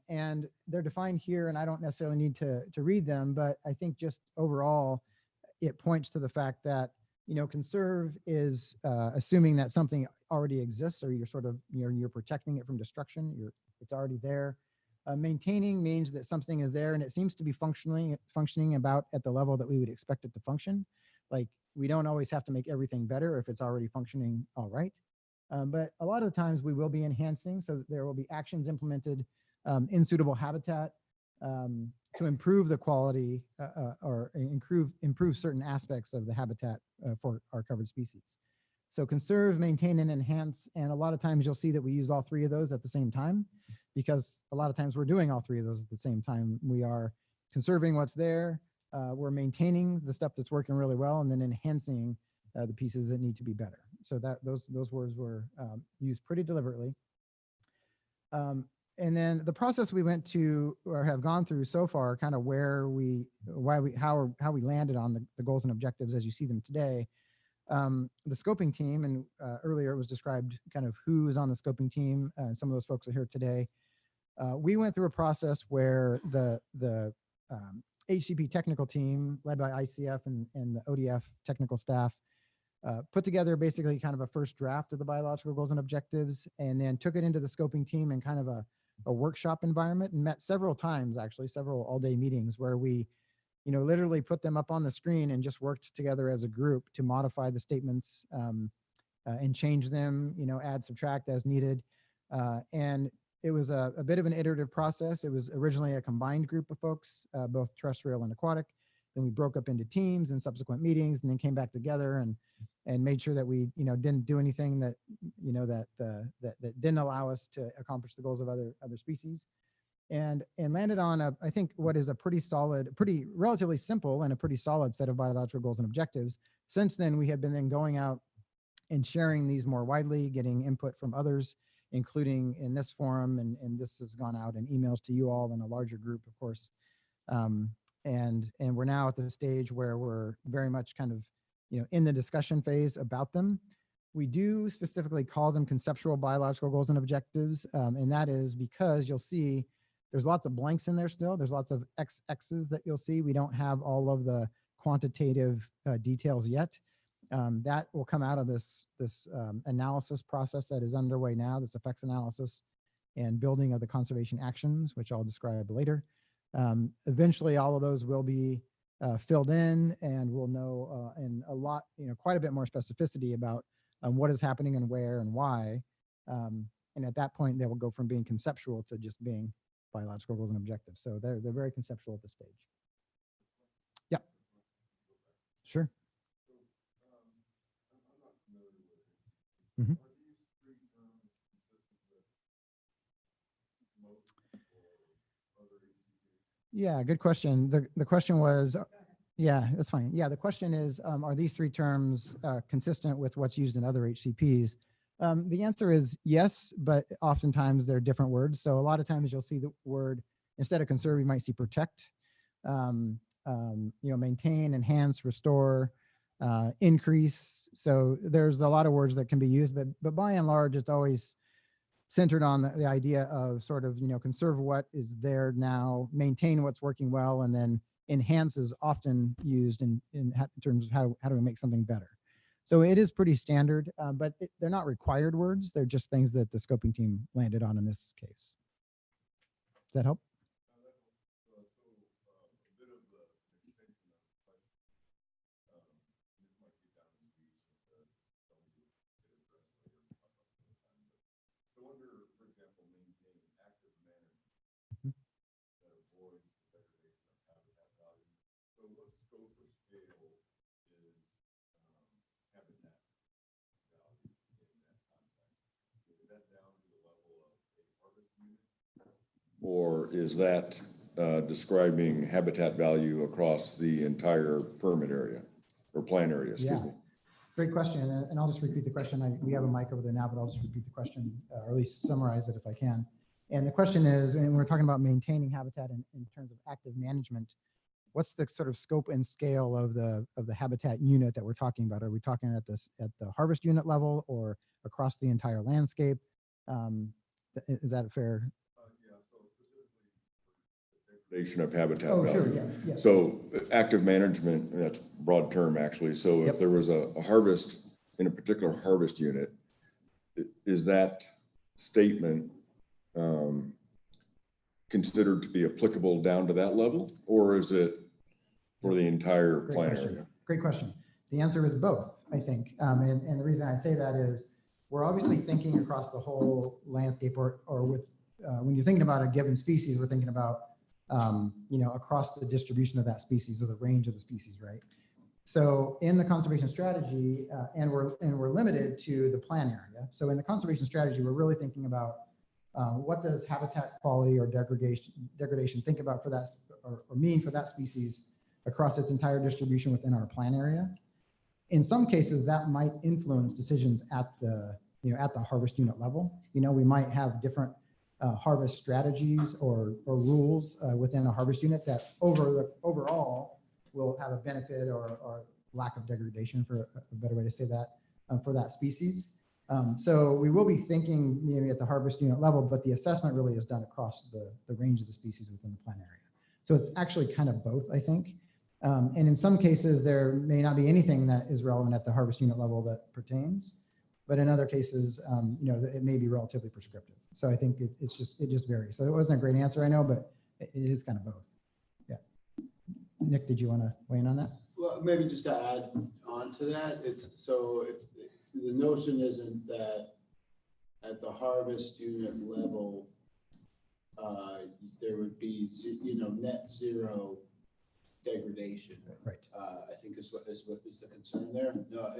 S15: And they're defined here, and I don't necessarily need to read them, but I think just overall, it points to the fact that, conserve is assuming that something already exists, or you're sort of, you're protecting it from destruction. It's already there. Maintaining means that something is there and it seems to be functioning about at the level that we would expect it to function. Like, we don't always have to make everything better if it's already functioning all right. But a lot of the times we will be enhancing, so there will be actions implemented in suitable habitat to improve the quality or improve certain aspects of the habitat for our covered species. So conserve, maintain, and enhance. And a lot of times you'll see that we use all three of those at the same time, because a lot of times we're doing all three of those at the same time. We are conserving what's there, we're maintaining the stuff that's working really well, and then enhancing the pieces that need to be better. So those words were used pretty deliberately. And then the process we went to or have gone through so far, kind of how we landed on the goals and objectives as you see them today. The scoping team, and earlier it was described kind of who is on the scoping team. Some of those folks are here today. We went through a process where the HCP technical team, led by ICF and the ODF technical staff, put together basically kind of a first draft of the biological goals and objectives, and then took it into the scoping team in kind of a workshop environment, and met several times, actually several all-day meetings, where we literally put them up on the screen and just worked together as a group to modify the statements and change them, add, subtract as needed. And it was a bit of an iterative process. It was originally a combined group of folks, both terrestrial and aquatic. Then we broke up into teams in subsequent meetings, and then came back together and made sure that we, didn't do anything that, that didn't allow us to accomplish the goals of other species. And landed on I think what is a pretty solid, relatively simple and a pretty solid set of biological goals and objectives. Since then, we have been then going out and sharing these more widely, getting input from others, including in this forum, and this has gone out in emails to you all in a larger group, of course. And we're now at the stage where we're very much kind of, in the discussion phase about them. We do specifically call them conceptual biological goals and objectives, and that is because you'll see there's lots of blanks in there still. There's lots of X's that you'll see. We don't have all of the quantitative details yet. That will come out of this analysis process that is underway now, this effects analysis and building of the conservation actions, which I'll describe later. Eventually, all of those will be filled in, and we'll know in a lot, quite a bit more specificity about what is happening and where and why. And at that point, they will go from being conceptual to just being biological goals and objectives. So they're very conceptual at this stage. Yeah, sure. Mm-hmm. Yeah, good question. The question was, yeah, that's fine. Yeah, the question is, are these three terms consistent with what's used in other HCPs? The answer is yes, but oftentimes they're different words. So a lot of times you'll see the word, instead of conserve, you might see protect, maintain, enhance, restore, increase. So there's a lot of words that can be used, but by and large, it's always centered on the idea of sort of, conserve what is there now, maintain what's working well, and then enhance is often used in terms of how do we make something better. So it is pretty standard, but they're not required words. They're just things that the scoping team landed on in this case. Does that help?
S13: Or is that describing habitat value across the entire permit area or plan area, excuse me?
S15: Great question. And I'll just repeat the question. We have a mic over there now, but I'll just repeat the question, or at least summarize it if I can. And the question is, and we're talking about maintaining habitat in terms of active management, what's the sort of scope and scale of the habitat unit that we're talking about? Are we talking at the harvest unit level or across the entire landscape? Is that a fair?
S13: Degradation of habitat
S15: Oh,
S13: value.
S15: sure, yeah.
S13: So active management, that's a broad term actually. So if there was a harvest in a particular harvest unit, is that statement considered to be applicable down to that level, or is it for the entire plan area?
S15: Great question. The answer is both, I think. And the reason I say that is we're obviously thinking across the whole landscape, or with when you're thinking about a given species, we're thinking about across the distribution of that species or the range of the species, right? So in the conservation strategy, and we're limited to the plan area. So in the conservation strategy, we're really thinking about what does habitat quality or degradation think about for that, or mean for that species across its entire distribution within our plan area. In some cases, that might influence decisions at the harvest unit level. We might have different harvest strategies or rules within a harvest unit that overall will have a benefit or lack of degradation, for a better way to say that, for that species. So we will be thinking maybe at the harvest unit level, but the assessment really is done across the range of the species within the plan area. So it's actually kind of both, I think. And in some cases, there may not be anything that is relevant at the harvest unit level that pertains, but in other cases, it may be relatively prescriptive. So I think it just varies. So it wasn't a great answer, I know, but it is kind of both. Yeah. Nick, did you want to weigh in on that?
S16: Well, maybe just to add on to that, the notion isn't that at the harvest unit level, there would be, net zero degradation.
S15: Right.
S16: I think is what is the concern there. No,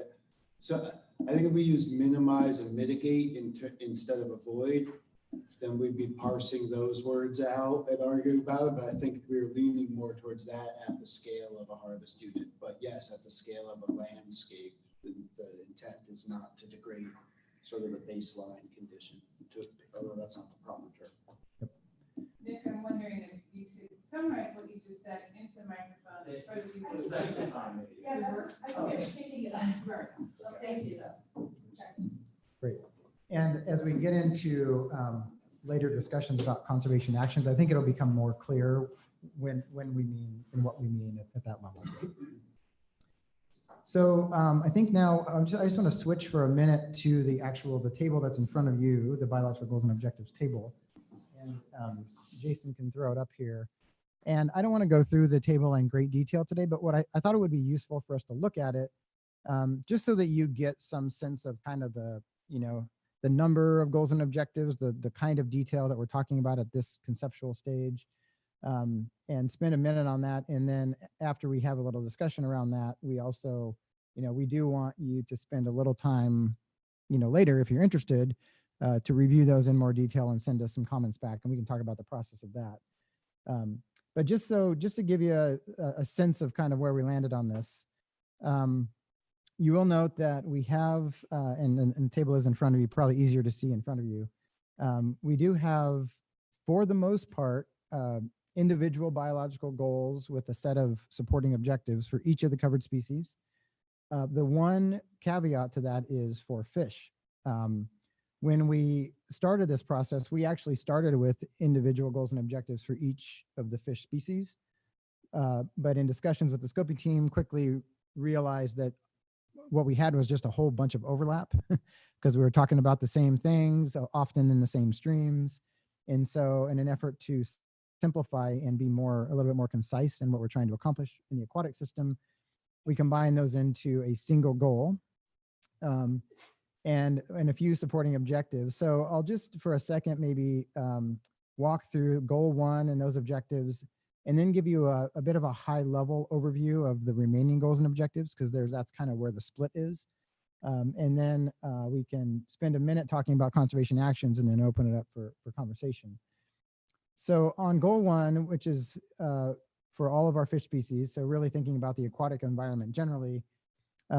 S16: so I think if we use minimize and mitigate instead of avoid, then we'd be parsing those words out and arguing about it. But I think we're leaning more towards that at the scale of a harvest unit. But yes, at the scale of a landscape, the intent is not to degrade sort of the baseline condition. Although that's not the proper term.
S4: Nick, I'm wondering if you could summarize what you just said into the microphone for the people.
S2: Yeah, that's, I think it's taking it up. Right. So thank you though.
S15: Great. And as we get into later discussions about conservation actions, I think it'll become more clear when we mean and what we mean at that level. So I think now I just want to switch for a minute to the table that's in front of you, the biological goals and objectives table. And Jason can throw it up here. And I don't want to go through the table in great detail today, but what I thought it would be useful for us to look at it, just so that you get some sense of kind of the number of goals and objectives, the kind of detail that we're talking about at this conceptual stage, and spend a minute on that. And then after we have a little discussion around that, we also, we do want you to spend a little time, later, if you're interested, to review those in more detail and send us some comments back, and we can talk about the process of that. But just to give you a sense of kind of where we landed on this, you will note that we have, and the table is in front of you, probably easier to see in front of you. We do have, for the most part, individual biological goals with a set of supporting objectives for each of the covered species. The one caveat to that is for fish. When we started this process, we actually started with individual goals and objectives for each of the fish species. But in discussions with the scoping team, quickly realized that what we had was just a whole bunch of overlap because we were talking about the same things, often in the same streams. And so in an effort to simplify and be a little bit more concise in what we're trying to accomplish in the aquatic system, we combine those into a single goal. And a few supporting objectives. So I'll just for a second maybe walk through goal 1 and those objectives, and then give you a bit of a high level overview of the remaining goals and objectives, because that's kind of where the split is. And then we can spend a minute talking about conservation actions and then open it up for conversation. So on goal 1, which is for all of our fish species, so really thinking about the aquatic environment generally,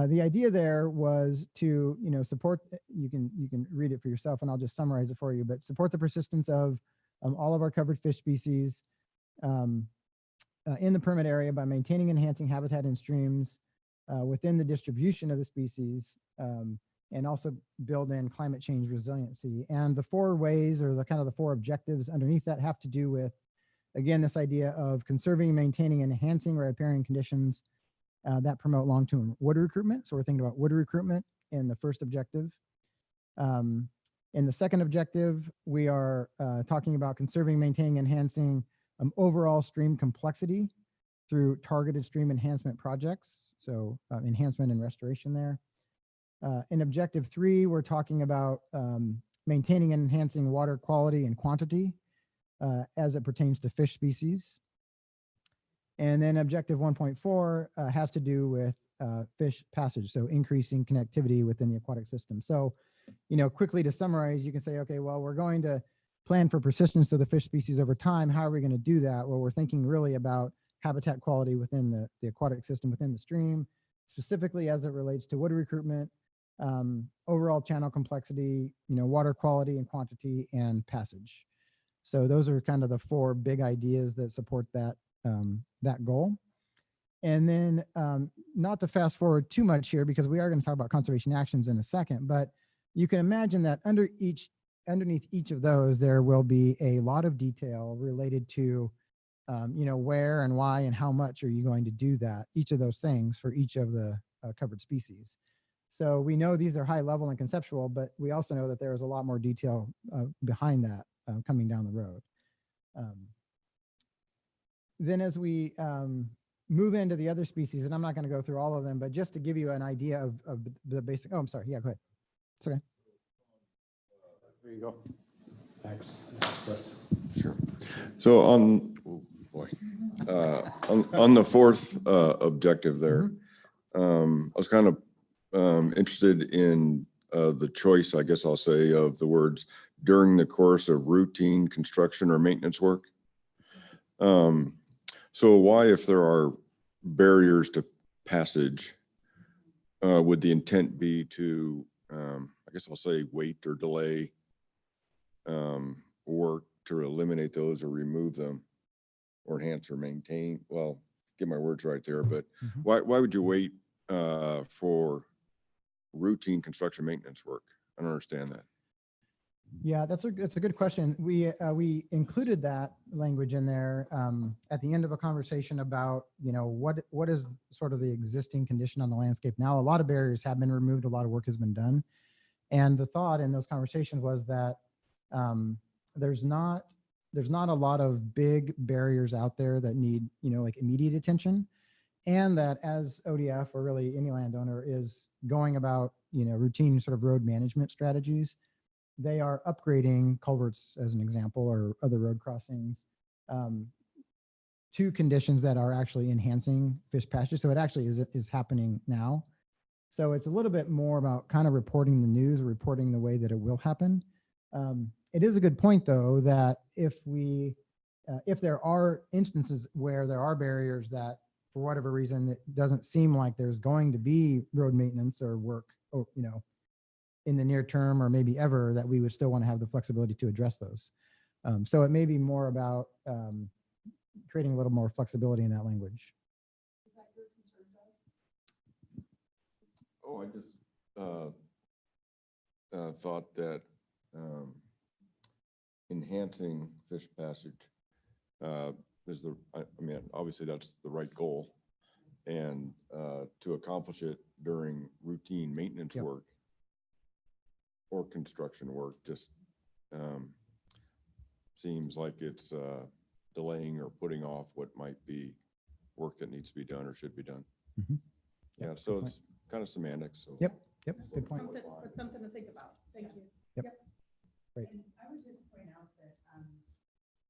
S15: the idea there was to, support, you can read it for yourself and I'll just summarize it for you, but support the persistence of all of our covered fish species in the permit area by maintaining and enhancing habitat in streams within the distribution of the species, and also build in climate change resiliency. And the 4 ways, or the 4 objectives underneath that, have to do with, again, this idea of conserving, maintaining, and enhancing riparian conditions that promote long-term wood recruitment. So we're thinking about wood recruitment in the first objective. In the second objective, we are talking about conserving, maintaining, enhancing overall stream complexity through targeted stream enhancement projects. So enhancement and restoration there. In objective 3, we're talking about maintaining and enhancing water quality and quantity as it pertains to fish species. And then objective 1.4 has to do with fish passage, so increasing connectivity within the aquatic system. So, quickly to summarize, you can say, okay, well, we're going to plan for persistence of the fish species over time. How are we going to do that? Well, we're thinking really about habitat quality within the aquatic system, within the stream, specifically as it relates to wood recruitment, overall channel complexity, water quality and quantity, and passage. So those are kind of the 4 big ideas that support that goal. And then not to fast forward too much here, because we are going to talk about conservation actions in a second, but you can imagine that underneath each of those, there will be a lot of detail related to, where and why and how much are you going to do that, each of those things for each of the covered species. So we know these are high level and conceptual, but we also know that there is a lot more detail behind that coming down the road. Then as we move into the other species, and I'm not going to go through all of them, but just to give you an idea of the basic, oh, I'm sorry. Yeah, go ahead. It's okay.
S16: There you go.
S5: access.
S13: Sure. So on, oh boy, on the fourth objective there, I was kind of interested in the choice, I guess I'll say, of the words during the course of routine construction or maintenance work. So why, if there are barriers to passage, would the intent be to, I guess I'll say, wait or delay work to eliminate those or remove them or enhance or maintain? Well, get my words right there, but why would you wait for routine construction maintenance work? I don't understand that.
S15: Yeah, that's a good question. We included that language in there at the end of a conversation about, you know, what is sort of the existing condition on the landscape now. A lot of barriers have been removed, a lot of work has been done, and the thought in those conversations was that there's not a lot of big barriers out there that need, you know, like immediate attention, and that as ODF, or really any landowner, is going about, you know, routine sort of road management strategies, they are upgrading culverts, as an example, or other road crossings to conditions that are actually enhancing fish pasture. So it actually is happening now. So it's a little bit more about kind of reporting the news, reporting the way that it will happen. It is a good point, though, that if there are instances where there are barriers that, for whatever reason, it doesn't seem like there's going to be road maintenance or work, or, you know, in the near term or maybe ever, that we would still want to have the flexibility to address those. So it may be more about creating a little more flexibility in that language.
S2: Is that your concern, Doug?
S13: Oh, I just thought that enhancing fish passage is I mean, obviously that's the right goal. And to accomplish it during routine maintenance work or construction work just seems like it's delaying or putting off what might be work that needs to be done or should be done. Yeah, so it's kind of semantics. So.
S15: Yep, good point.
S2: Something to think about. Thank you.
S15: Yep. Great.
S6: And I would just point out that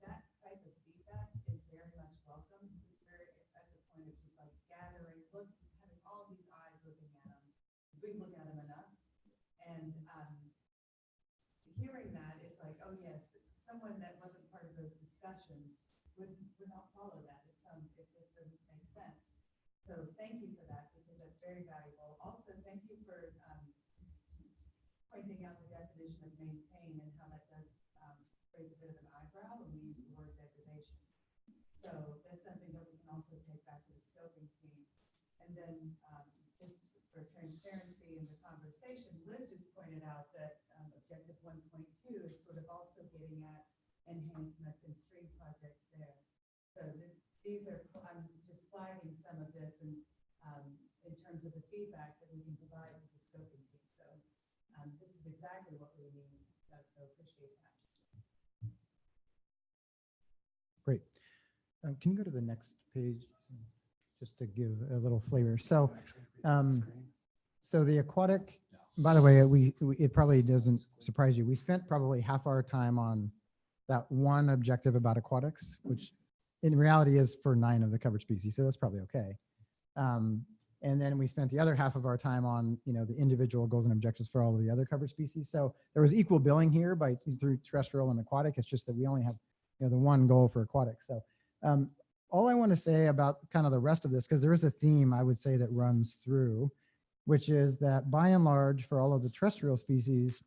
S6: that type of feedback is very much welcome. It's very at the point of just like gathering, having all these eyes looking at them. We look at them enough, and hearing that is like, oh yes, someone that wasn't part of those discussions would not follow that. It just doesn't make sense. So thank you for that, because that's very valuable. Also, thank you for pointing out the definition of maintain and how that does raise a bit of an eyebrow when we use the word degradation. So that's something that we can also take back to the scoping team. And then just for transparency in the conversation, Liz just pointed out that objective 1.2 is sort of also getting at enhancement and stream projects there. So these are, I'm just flagging some of this in terms of the feedback that we can provide to the scoping team. So this is exactly what we need. So appreciate that.
S15: Great. Can you go to the next page just to give a little flavor? So, so the aquatic, by the way, it probably doesn't surprise you. We spent probably half our time on that one objective about aquatics, which in reality is for 9 of the covered species. So that's probably okay. And then we spent the other half of our time on, you know, the individual goals and objectives for all of the other covered species. So there was equal billing here through terrestrial and aquatic. It's just that we only have, you know, the one goal for aquatic. So all I want to say about kind of the rest of this, because there is a theme I would say that runs through, which is that by and large, for all of the terrestrial species,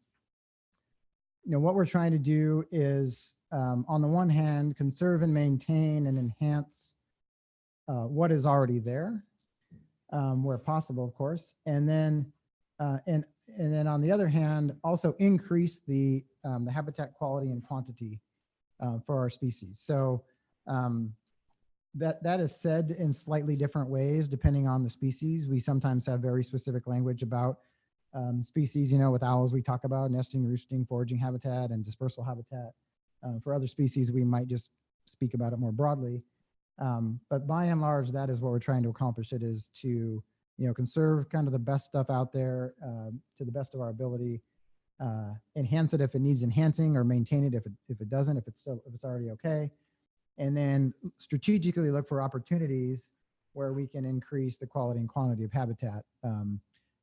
S15: you know, what we're trying to do is, on the one hand, conserve and maintain and enhance what is already there, where possible, of course, and then on the other hand, also increase the habitat quality and quantity for our species. So that is said in slightly different ways depending on the species. We sometimes have very specific language about species. You know, with owls, we talk about nesting, roosting, foraging habitat, and dispersal habitat. For other species, we might just speak about it more broadly. But by and large, that is what we're trying to accomplish. It is to, you know, conserve kind of the best stuff out there to the best of our ability, enhance it if it needs enhancing, or maintain it if it doesn't, if it's already okay. And then strategically look for opportunities where we can increase the quality and quantity of habitat.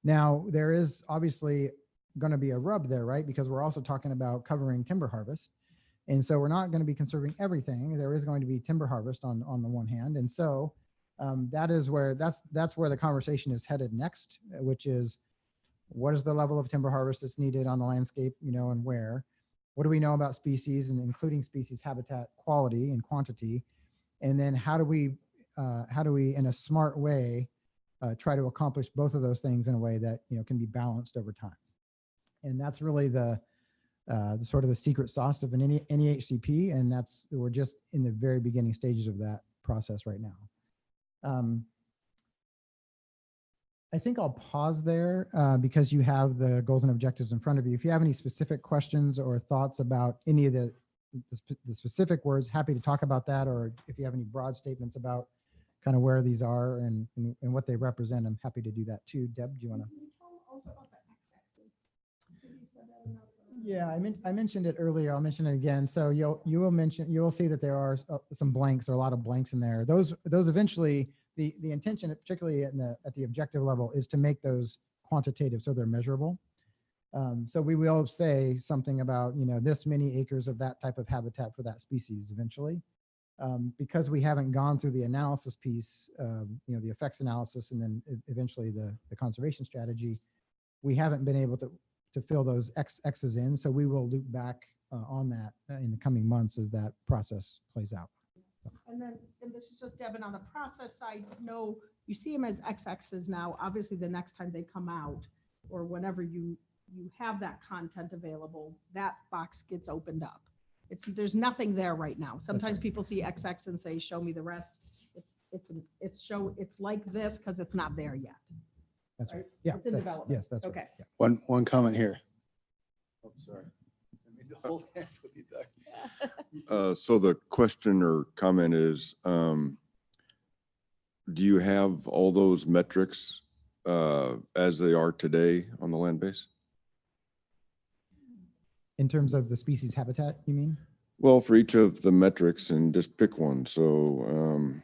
S15: Now, there is obviously going to be a rub there, right? Because we're also talking about covering timber harvest. And so we're not going to be conserving everything. There is going to be timber harvest on the one hand. And so that's where the conversation is headed next, which is, what is the level of timber harvest that's needed on the landscape, and where? What do we know about species, and including species habitat quality and quantity? And then how do we, in a smart way, try to accomplish both of those things in a way that, can be balanced over time? And that's really the sort of the secret sauce of any HCP. And we're just in the very beginning stages of that process right now. I think I'll pause there because you have the goals and objectives in front of you. If you have any specific questions or thoughts about any of the specific words, happy to talk about that. Or if you have any broad statements about kind of where these are and what they represent, I'm happy to do that too. Deb, do you want to?
S2: Can you tell also about the x-axis? You said that in another-
S15: Yeah, I mentioned it earlier. I'll mention it again. So you will see that there are some blanks, or a lot of blanks in there. Those eventually, the intention, particularly at the objective level, is to make those quantitative, so they're measurable. So we will say something about, this many acres of that type of habitat for that species eventually. Because we haven't gone through the analysis piece, the effects analysis, and then eventually the conservation strategy, we haven't been able to fill those X's in. So we will loop back on that in the coming months as that process plays out.
S2: And this is just Devin on the process side. No, you see them as X-axes now. Obviously, the next time they come out, or whenever you have that content available, that box gets opened up. There's nothing there right now. Sometimes people see XX and say, "Show me the rest." It's like this because it's not there yet.
S15: That's right. Yeah.
S2: It's in development.
S15: Yes, that's
S2: Okay.
S15: right. Yeah.
S11: One comment here. Oh, sorry. I mean, to hold hands with you, Doug.
S13: So the question or comment is, do you have all those metrics as they are today on the land base?
S15: In terms of the species habitat, you mean?
S13: Well, for each of the metrics, and just pick one. So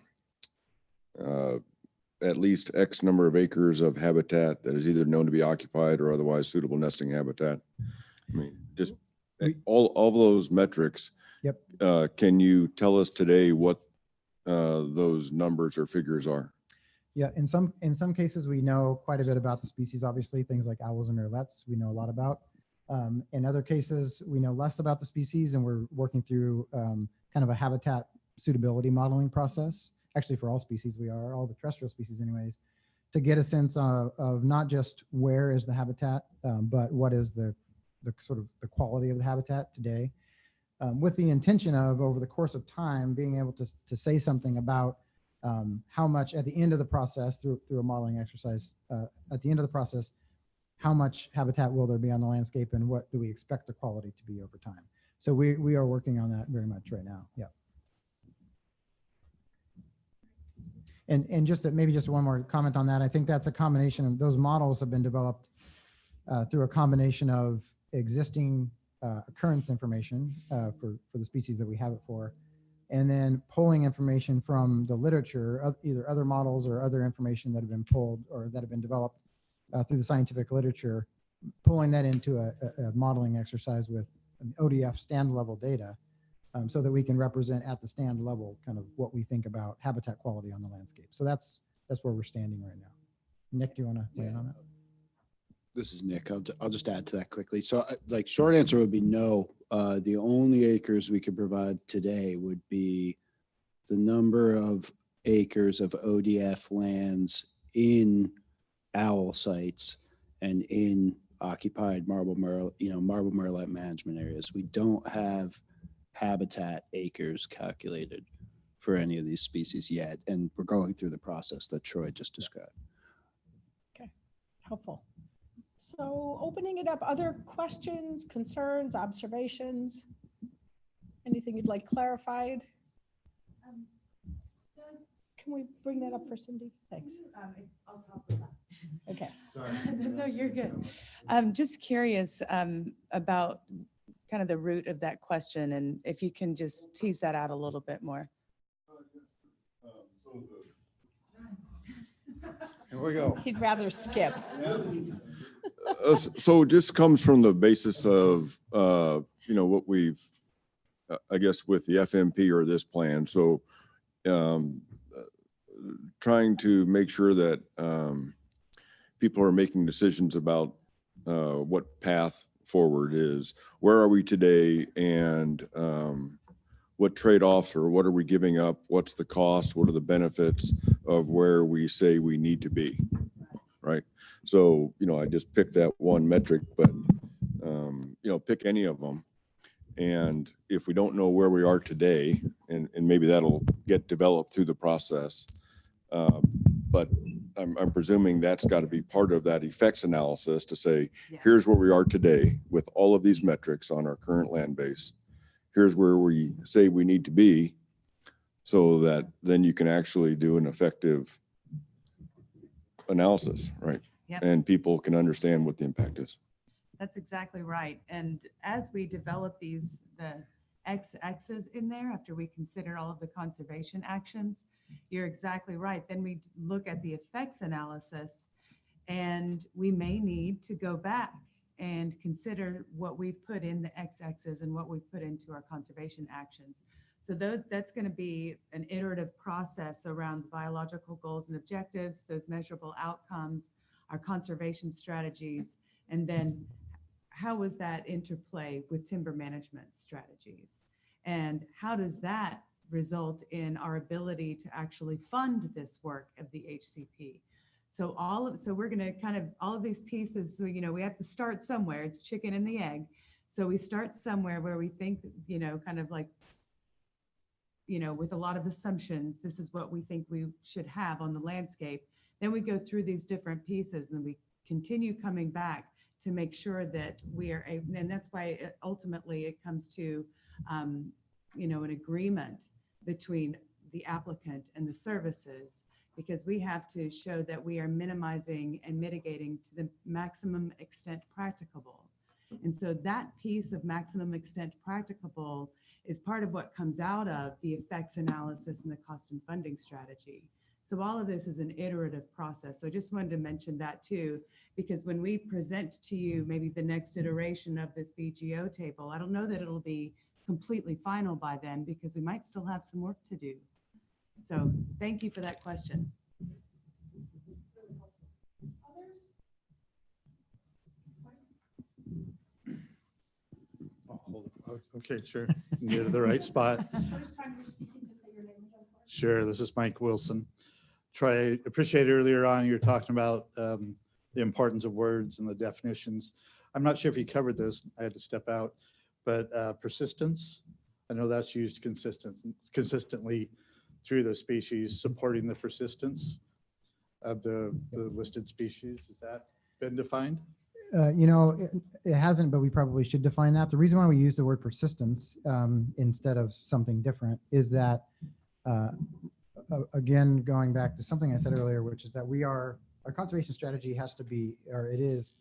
S13: at least X number of acres of habitat that is either known to be occupied or otherwise suitable nesting habitat. I mean, just all of those metrics.
S15: Yep.
S13: Can you tell us today what those numbers or figures are?
S15: Yeah, in some cases, we know quite a bit about the species, obviously, things like owls and murrelets, we know a lot about. In other cases, we know less about the species, and we're working through kind of a habitat suitability modeling process. Actually, for all species, all the terrestrial species anyways, to get a sense of not just where is the habitat, but what is the sort of the quality of the habitat today, with the intention of, over the course of time, being able to say something about how much at the end of the process, through a modeling exercise, at the end of the process, how much habitat will there be on the landscape, and what do we expect the quality to be over time? So we are working on that very much right now. Yeah. And maybe just one more comment on that. I think that's a combination of those models have been developed through a combination of existing occurrence information for the species that we have it for, and then pulling information from the literature, either other models or other information that have been pulled or that have been developed through the scientific literature, pulling that into a modeling exercise with an ODF stand level data, so that we can represent at the stand level kind of what we think about habitat quality on the landscape. So that's where we're standing right now. Nick, do you want to weigh in on that?
S11: This is Nick. I'll just add to that quickly. So like short answer would be no. The only acres we could provide today would be the number of acres of ODF lands in owl sites and in occupied marble murrelet management areas. We don't have habitat acres calculated for any of these species yet, and we're going through the process that Troy just described.
S2: Okay, helpful. So opening it up, other questions, concerns, observations? Anything you'd like clarified? Can we bring that up for Cindy? Thanks.
S6: I'll talk about that. Okay.
S3: Sorry.
S6: No, you're good. I'm just curious about kind of the root of that question, and if you can just tease that out a little bit more.
S8: Here we go.
S6: He'd rather skip.
S13: So it just comes from the basis of, what we've, I guess with the FMP or this plan. So trying to make sure that people are making decisions about what path forward is. Where are we today, and what trade-offs or what are we giving up? What's the cost? What are the benefits of where we say we need to be, right? So, I just picked that one metric, but, pick any of them. And if we don't know where we are today, and maybe that'll get developed through the process, but I'm presuming that's got to be part of that effects analysis to say, here's where we are today with all of these metrics on our current land base. Here's where we say we need to be, so that then you can actually do an effective analysis, right?
S17: Yep.
S13: And people can understand what the impact is.
S17: That's exactly right. And as we develop the X-axis in there, after we consider all of the conservation actions, you're exactly right. Then we look at the effects analysis, and we may need to go back and consider what we've put in the X-axis and what we've put into our conservation actions. So that's going to be an iterative process around the biological goals and objectives, those measurable outcomes, our conservation strategies, and then how is that interplay with timber management strategies? And how does that result in our ability to actually fund this work of the HCP? So we're going to kind of, all of these pieces, so, we have to start somewhere. It's chicken and the egg. So we start somewhere where we think, kind of like, with a lot of assumptions, this is what we think we should have on the landscape. Then we go through these different pieces, and we continue coming back to make sure that we are, and that's why ultimately it comes to, an agreement between the applicant and the services, because we have to show that we are minimizing and mitigating to the maximum extent practicable. And so that piece of maximum extent practicable is part of what comes out of the effects analysis and the cost and funding strategy. So all of this is an iterative process. So I just wanted to mention that too, because when we present to you maybe the next iteration of this BGO table, I don't know that it'll be completely final by then, because we might still have some work to do. So thank you for that question.
S8: Okay, sure. Get to the right spot. Sure. This is Mike Wilson. Appreciate earlier on you were talking about the importance of words and the definitions. I'm not sure if you covered this. I had to step out, but persistence. I know that's used consistently through the species, supporting the persistence of the listed species. Has that been defined?
S15: It hasn't, but we probably should define that. The reason why we use the word persistence instead of something different is that, again, going back to something I said earlier, which is that our conservation strategy has to be, or it is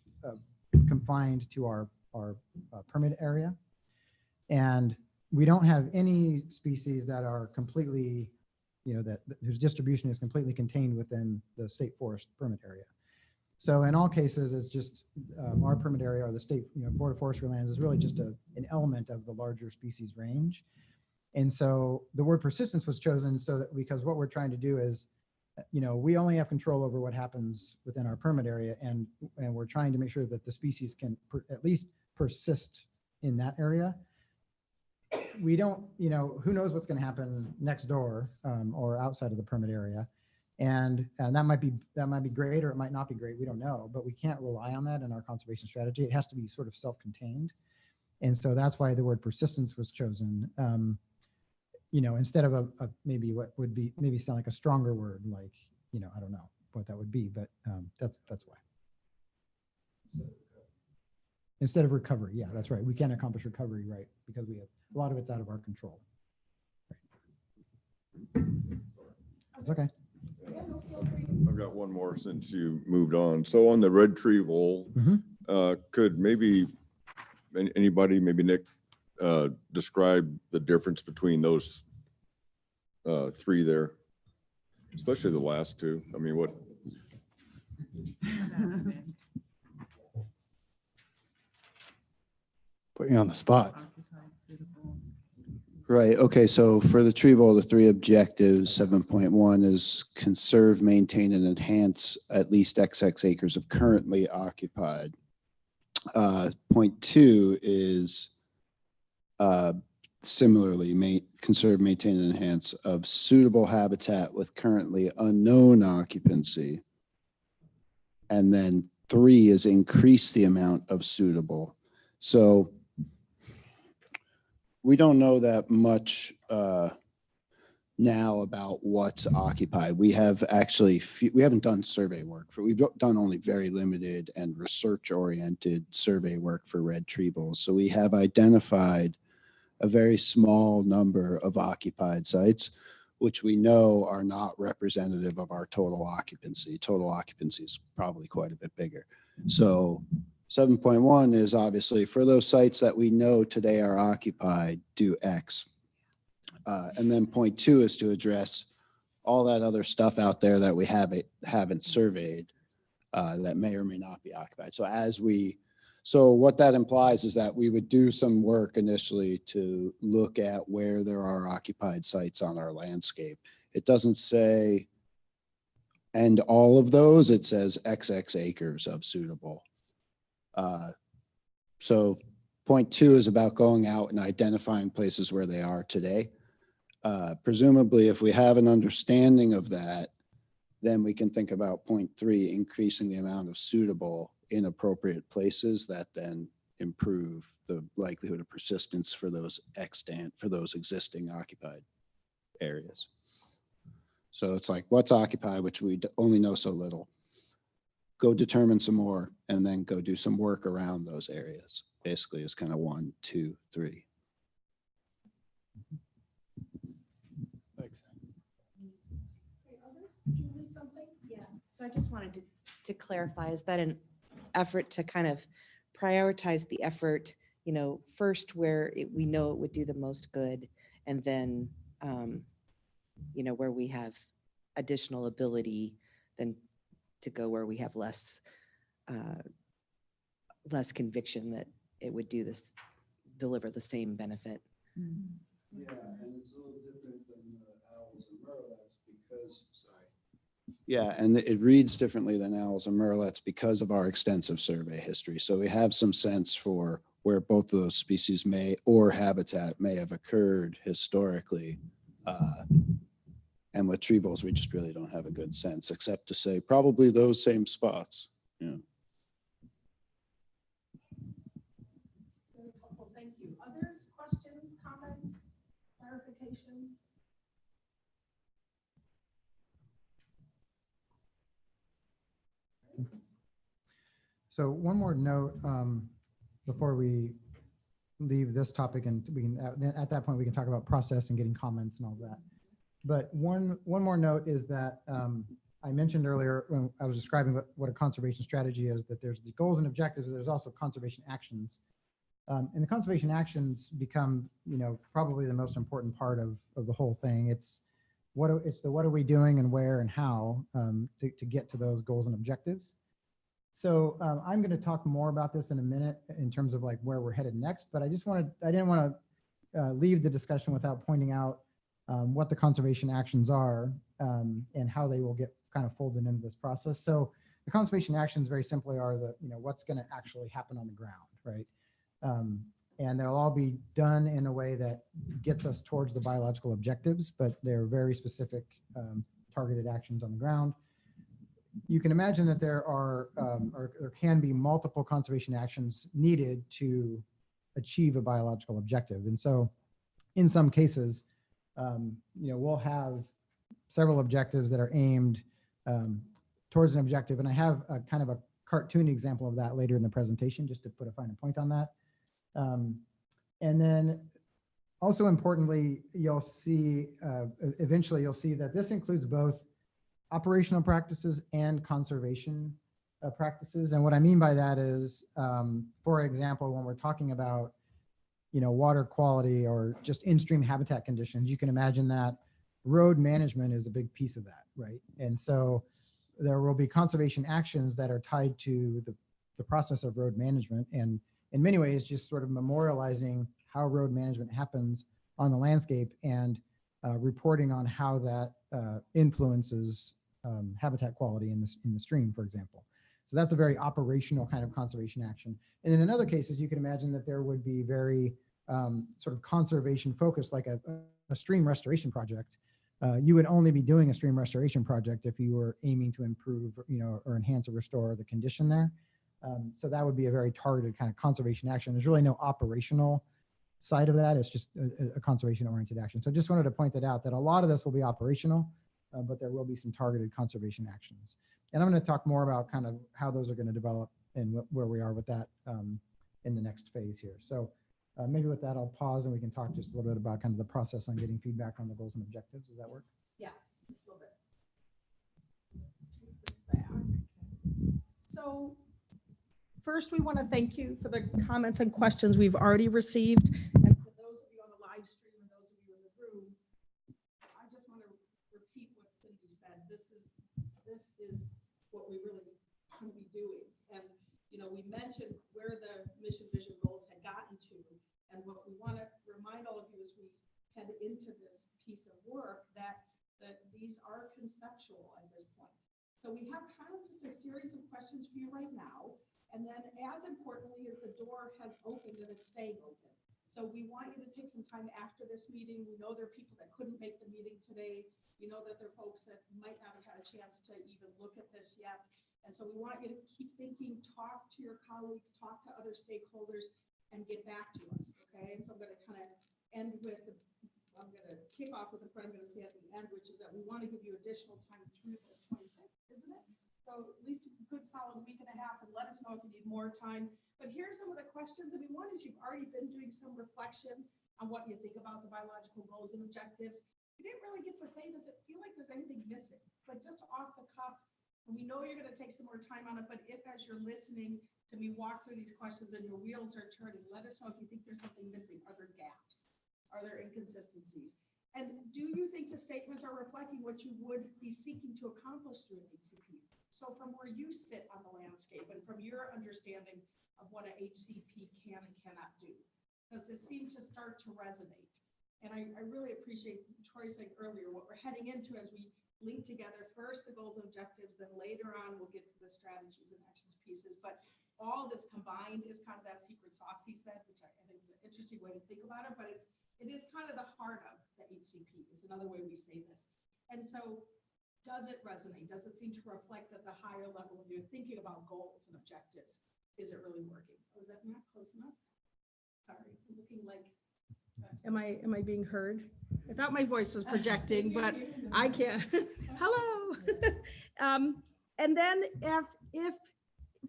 S15: confined to our permit area. And we don't have any species that are completely, whose distribution is completely contained within the state forest permit area. So in all cases, it's just our permit area or the state Board of Forestry lands is really just an element of the larger species range. And so the word persistence was chosen so that, because what we're trying to do is, we only have control over what happens within our permit area, and we're trying to make sure that the species can at least persist in that area. We don't, who knows what's going to happen next door or outside of the permit area. And that might be great, or it might not be great. We don't know, but we can't rely on that in our conservation strategy. It has to be sort of self-contained. And so that's why the word persistence was chosen, instead of a maybe what would be maybe sound like a stronger word, like, I don't know what that would be, but that's why. Instead of recovery. Yeah, that's right. We can't accomplish recovery, right? Because we have a lot of it's out of our control. Right. It's okay.
S2: Yeah, no, feel free.
S13: I've got one more since you moved on. So on the retrieval, could maybe anybody, maybe Nick, describe the difference between those three there, especially the last two? I mean, what?
S8: Put you on the spot.
S11: Right, okay, so for the tree bowl, the three objectives, 7.1 is conserve, maintain, and enhance at least XX acres of currently occupied. Point 2 is similarly conserve, maintain, and enhance of suitable habitat with currently unknown occupancy. And then 3 is increase the amount of suitable. So we don't know that much now about what's occupied. We have actually, we haven't done survey work for, we've done only very limited and research-oriented survey work for red tree bowls. So we have identified a very small number of occupied sites, which we know are not representative of our total occupancy. Total occupancy is probably quite a bit bigger. So 7.1 is obviously for those sites that we know today are occupied, do X. And then point 2 is to address all that other stuff out there that we haven't surveyed that may or may not be occupied. So what that implies is that we would do some work initially to look at where there are occupied sites on our landscape. It doesn't say, and all of those, it says XX acres of suitable. So point 2 is about going out and identifying places where they are today. Presumably, if we have an understanding of that, then we can think about point 3, increasing the amount of suitable in appropriate places that then improve the likelihood of persistence for those existing occupied areas. So it's like what's occupied, which we only know so little. Go determine some more and then go do some work around those areas. Basically, it's kind of 1, 2, 3.
S8: Thanks.
S2: Julie, something?
S9: Yeah, so I just wanted to clarify, is that an effort to kind of prioritize the effort, first where we know it would do the most good, and then, where we have additional ability, then to go where we have less conviction that it would deliver the same benefit.
S11: Yeah, and it's a little different than the owls and murrelets because, yeah, and it reads differently than owls and murrelets because of our extensive survey history. So we have some sense for where both of those species or habitat may have occurred historically. And with tree bowls, we just really don't have a good sense, except to say probably those same spots. Yeah.
S2: Very helpful, thank you. Others, questions, comments, clarifications?
S15: So one more note before we leave this topic, and we can at that point we can talk about process and getting comments and all that. But one more note is that I mentioned earlier when I was describing what a conservation strategy is, that there's the goals and objectives, there's also conservation actions. And the conservation actions become, probably the most important part of the whole thing. It's what are we doing and where and how to get to those goals and objectives. So I'm going to talk more about this in a minute in terms of like where we're headed next, but I didn't want to leave the discussion without pointing out what the conservation actions are and how they will get kind of folded into this process. So the conservation actions very simply are what's going to actually happen on the ground, right? And they'll all be done in a way that gets us towards the biological objectives, but they're very specific targeted actions on the ground. You can imagine that there are or there can be multiple conservation actions needed to achieve a biological objective. And so in some cases, we'll have several objectives that are aimed towards an objective. And I have a kind of a cartoon example of that later in the presentation, just to put a finer point on that. And then also importantly, you'll see, eventually you'll see that this includes both operational practices and conservation practices. And what I mean by that is, for example, when we're talking about, water quality or just in-stream habitat conditions, you can imagine that road management is a big piece of that, right? And so there will be conservation actions that are tied to the process of road management, and in many ways just sort of memorializing how road management happens on the landscape and reporting on how that influences habitat quality in the stream, for example. So that's a very operational kind of conservation action. And then in other cases, you can imagine that there would be very sort of conservation focused, like a stream restoration project. You would only be doing a stream restoration project if you were aiming to improve, or enhance or restore the condition there. So that would be a very targeted kind of conservation action. There's really no operational side of that. It's just a conservation oriented action. So I just wanted to point that out, that a lot of this will be operational, but there will be some targeted conservation actions. And I'm going to talk more about kind of how those are going to develop and where we are with that in the next phase here. So maybe with that, I'll pause and we can talk just a little bit about kind of the process on getting feedback on the goals and objectives. Does that work?
S2: Yeah, just a little bit. Take this back. So first, we want to thank you for the comments and questions we've already received. And for those of you on the live stream and those of you in the room, I just want to repeat what Cindy said. This is what we really want to be doing. And, we mentioned where the mission vision goals had gotten to. And what we want to remind all of you as we head into this piece of work that these are conceptual at this point. So we have kind of just a series of questions for you right now. And then as importantly as the door has opened and it's staying open. So we want you to take some time after this meeting. We know there are people that couldn't make the meeting today. We know that there are folks that might not have had a chance to even look at this yet. And so we want you to keep thinking, talk to your colleagues, talk to other stakeholders, and get back to us, okay? And so I'm going to kind of end with, I'm going to kick off with what I'm going to say at the end, which is that we want to give you additional time through the 25th, isn't it? So at least a good solid week and a half, and let us know if you need more time. But here's some of the questions. I mean, one is you've already been doing some reflection on what you think about the biological goals and objectives. You didn't really get to say, does it feel like there's anything missing? Like just off the cuff, and we know you're going to take some more time on it, but if as you're listening to me walk through these questions and your wheels are turning, let us know if you think there's something missing. Are there gaps? Are there inconsistencies? And do you think the statements are reflecting what you would be seeking to accomplish through an HCP? So from where you sit on the landscape and from your understanding of what an HCP can and cannot do, does this seem to start to resonate? And I really appreciate Troy saying earlier what we're heading into as we link together first the goals and objectives, then later on we'll get to the strategies and actions pieces. But all this combined is kind of that secret sauce he said, which I think is an interesting way to think about it, but it is kind of the heart of the HCP is another way we say this. And so does it resonate? Does it seem to reflect at the higher level when you're thinking about goals and objectives? Is it really working? Was that not close enough? Sorry, I'm looking like, am I being heard? I thought my voice was projecting, but I can't. Hello. And then if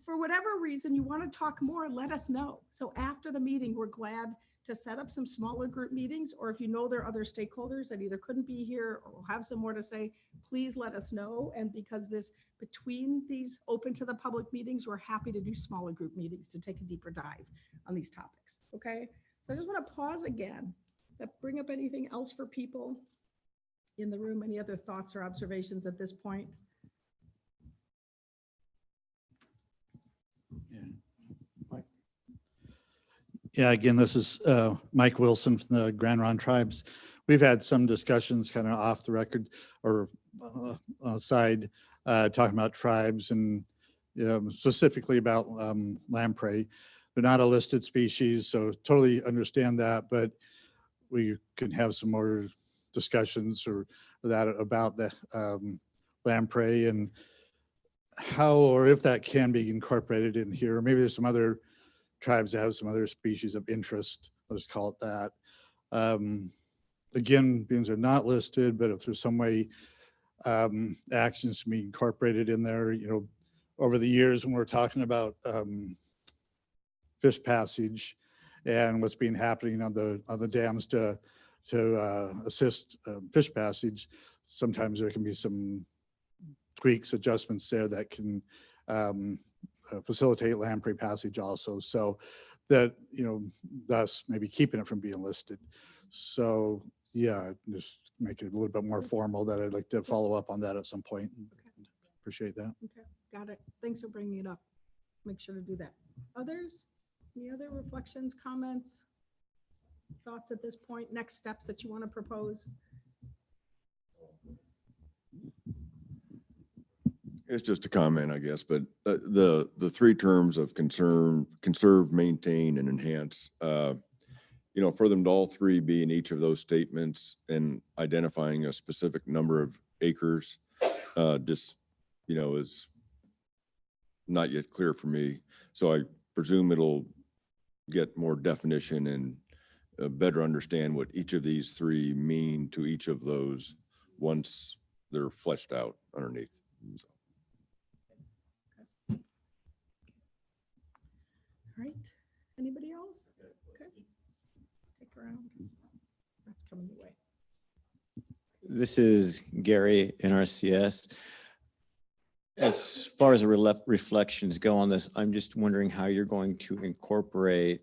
S2: for whatever reason you want to talk more, let us know. So after the meeting, we're glad to set up some smaller group meetings, or if you know there are other stakeholders that either couldn't be here or will have some more to say, please let us know. And because between these open to the public meetings, we're happy to do smaller group meetings to take a deeper dive on these topics. Okay. So I just want to pause again, bring up anything else for people in the room, any other thoughts or observations at this point?
S8: Yeah, again, this is Mike Wilson from the Grand Ronde Tribes. We've had some discussions kind of off the record or side talking about tribes and specifically about lamprey. They're not a listed species, so totally understand that, but we can have some more discussions or that about the lamprey and how or if that can be incorporated in here. Maybe there's some other tribes that have some other species of interest, let's call it that. Again, beings are not listed, but if there's some way actions to be incorporated in there, over the years when we're talking about fish passage and what's been happening on the dams to assist fish passage, sometimes there can be some tweaks, adjustments there that can facilitate lamprey passage also. So that, thus maybe keeping it from being listed. So yeah, just make it a little bit more formal that I'd like to follow up on that at some point. Appreciate that.
S2: Okay, got it. Thanks for bringing it up. Make sure to do that. Others? Any other reflections, comments, thoughts at this point? Next steps that you want to propose?
S13: It's just a comment, I guess, but the three terms of concern, conserve, maintain, and enhance, for them to all three be in each of those statements and identifying a specific number of acres, is not yet clear for me. So I presume it'll get more definition and better understand what each of these three mean to each of those once they're fleshed out underneath. So.
S2: All right. Anybody else? Okay. Take around. That's coming your way.
S7: This is Gary, NRCS. As far as the reflections go on this, I'm just wondering how you're going to incorporate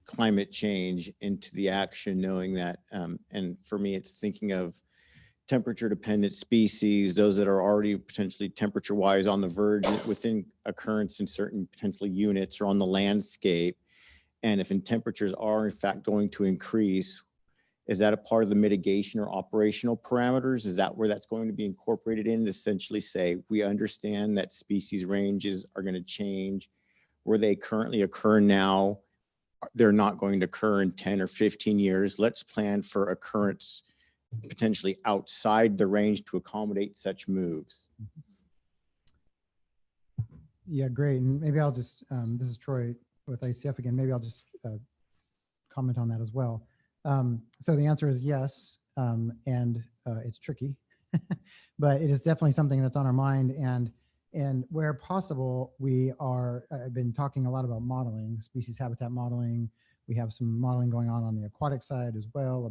S7: climate change into the action, knowing that, and for me, it's thinking of temperature dependent species, those that are already potentially temperature wise on the verge within occurrence in certain potentially units or on the landscape. And if temperatures are in fact going to increase, is that a part of the mitigation or operational parameters? Is that where that's going to be incorporated in, to essentially say, we understand that species ranges are going to change, where they currently occur now, they're not going to occur in 10 or 15 years. Let's plan for occurrence potentially outside the range to accommodate such moves.
S15: Yeah, great. And maybe I'll just, this is Troy with ICF again, maybe I'll just comment on that as well. So the answer is yes, and it's tricky, but it is definitely something that's on our mind. And where possible, I've been talking a lot about modeling, species habitat modeling. We have some modeling going on the aquatic side as well,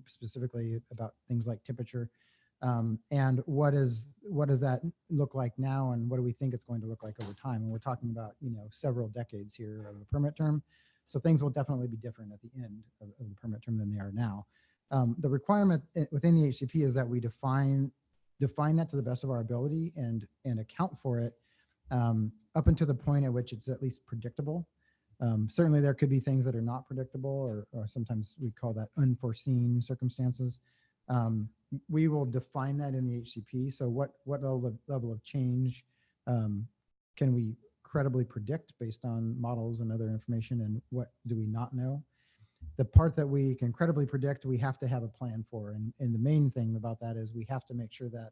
S15: specifically about things like temperature. And what does that look like now, and what do we think it's going to look like over time? And we're talking about, several decades here of the permit term. So things will definitely be different at the end of the permit term than they are now. The requirement within the HCP is that we define that to the best of our ability and account for it up until the point at which it's at least predictable. Certainly there could be things that are not predictable, or sometimes we call that unforeseen circumstances. We will define that in the HCP. So what level of change can we credibly predict based on models and other information, and what do we not know? The part that we can credibly predict, we have to have a plan for. And the main thing about that is we have to make sure that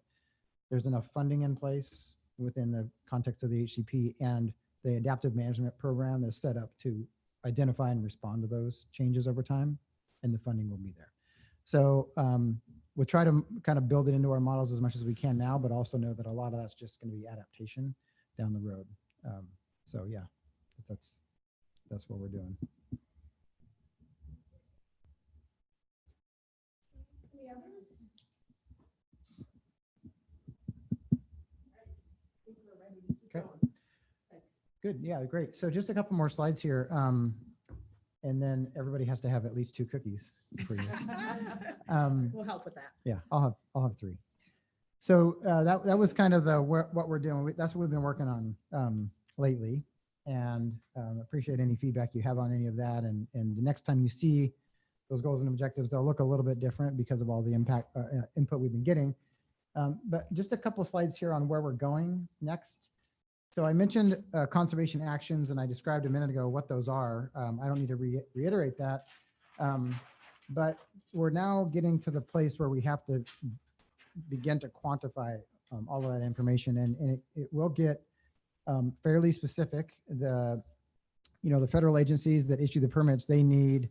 S15: there's enough funding in place within the context of the HCP, and the adaptive management program is set up to identify and respond to those changes over time, and the funding will be there. So we'll try to kind of build it into our models as much as we can now, but also know that a lot of that's just going to be adaptation down the road. So yeah, that's what we're doing.
S2: Any others? I think we're ready to keep
S15: Okay.
S2: going. Thanks.
S15: Good. Yeah, great. So just a couple more slides here. And then everybody has to have at least 2 cookies for you.
S2: We'll help with that.
S15: Yeah, I'll have 3. So that was kind of what we're doing. That's what we've been working on lately, and appreciate any feedback you have on any of that. And the next time you see those goals and objectives, they'll look a little bit different because of all the input we've been getting. But just a couple slides here on where we're going next. So I mentioned conservation actions, and I described a minute ago what those are. I don't need to reiterate that, but we're now getting to the place where we have to begin to quantify all of that information, and it will get fairly specific. The federal agencies that issue the permits, they need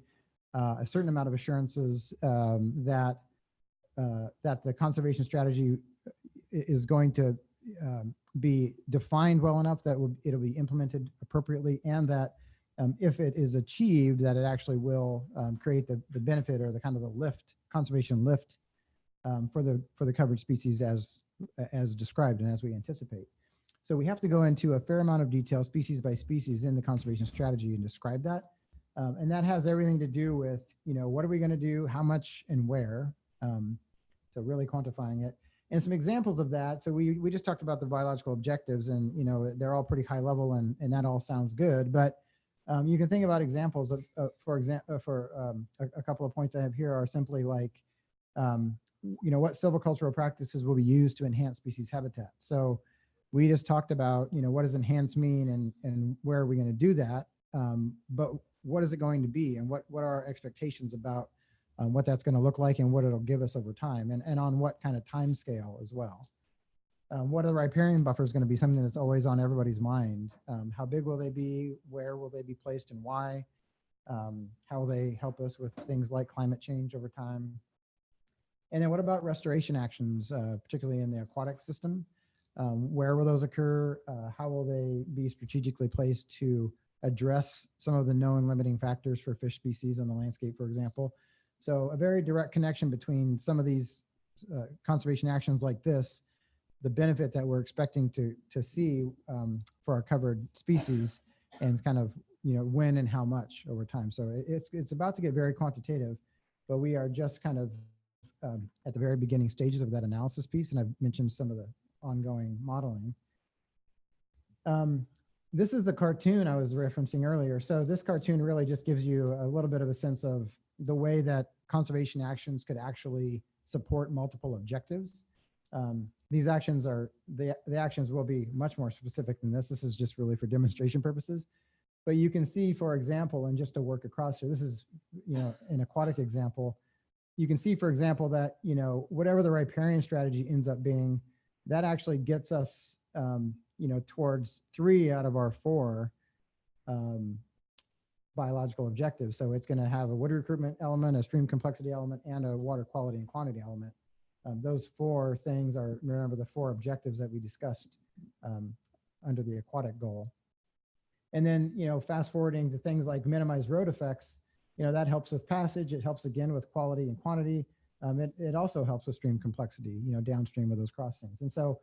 S15: a certain amount of assurances that the conservation strategy is going to be defined well enough that it'll be implemented appropriately, and that if it is achieved, that it actually will create the benefit or the kind of the lift, conservation lift for the covered species as as described and as we anticipate. So we have to go into a fair amount of detail, species by species, in the conservation strategy and describe that. And that has everything to do with, what are we going to do, how much, and where. So really quantifying it. And some examples of that. So we just talked about the biological objectives, and they're all pretty high level, and that all sounds good. But you can think about examples of, for example, a couple of points I have here are simply like, what silvicultural practices will be used to enhance species habitat. So we just talked about, what does enhance mean, and where are we going to do that? But what is it going to be, and what are our expectations about what that's going to look like and what it'll give us over time, and on what kind of time scale as well. What are the riparian buffers going to be? Something that's always on everybody's mind. How big will they be? Where will they be placed, and why? How will they help us with things like climate change over time? And then what about restoration actions, particularly in the aquatic system? Where will those occur? How will they be strategically placed to address some of the known limiting factors for fish species on the landscape, for example? So a very direct connection between some of these conservation actions like this, the benefit that we're expecting to see for our covered species, and kind of, when and how much over time. So it's about to get very quantitative, but we are just kind of at the very beginning stages of that analysis piece, and I've mentioned some of the ongoing modeling. This is the cartoon I was referencing earlier. So this cartoon really just gives you a little bit of a sense of the way that conservation actions could actually support multiple objectives. These actions are, the actions will be much more specific than this. This is just really for demonstration purposes. But you can see, for example, and just to work across here, this is, an aquatic example. You can see, for example, that, whatever the riparian strategy ends up being, that actually gets us, towards 3 out of our 4 biological objectives. So it's going to have a wood recruitment element, a stream complexity element, and a water quality and quantity element. Those 4 things are, remember, the 4 objectives that we discussed under the aquatic goal. And then, fast forwarding to things like minimize road effects, that helps with passage. It helps again with quality and quantity. It also helps with stream complexity, downstream of those crossings. And so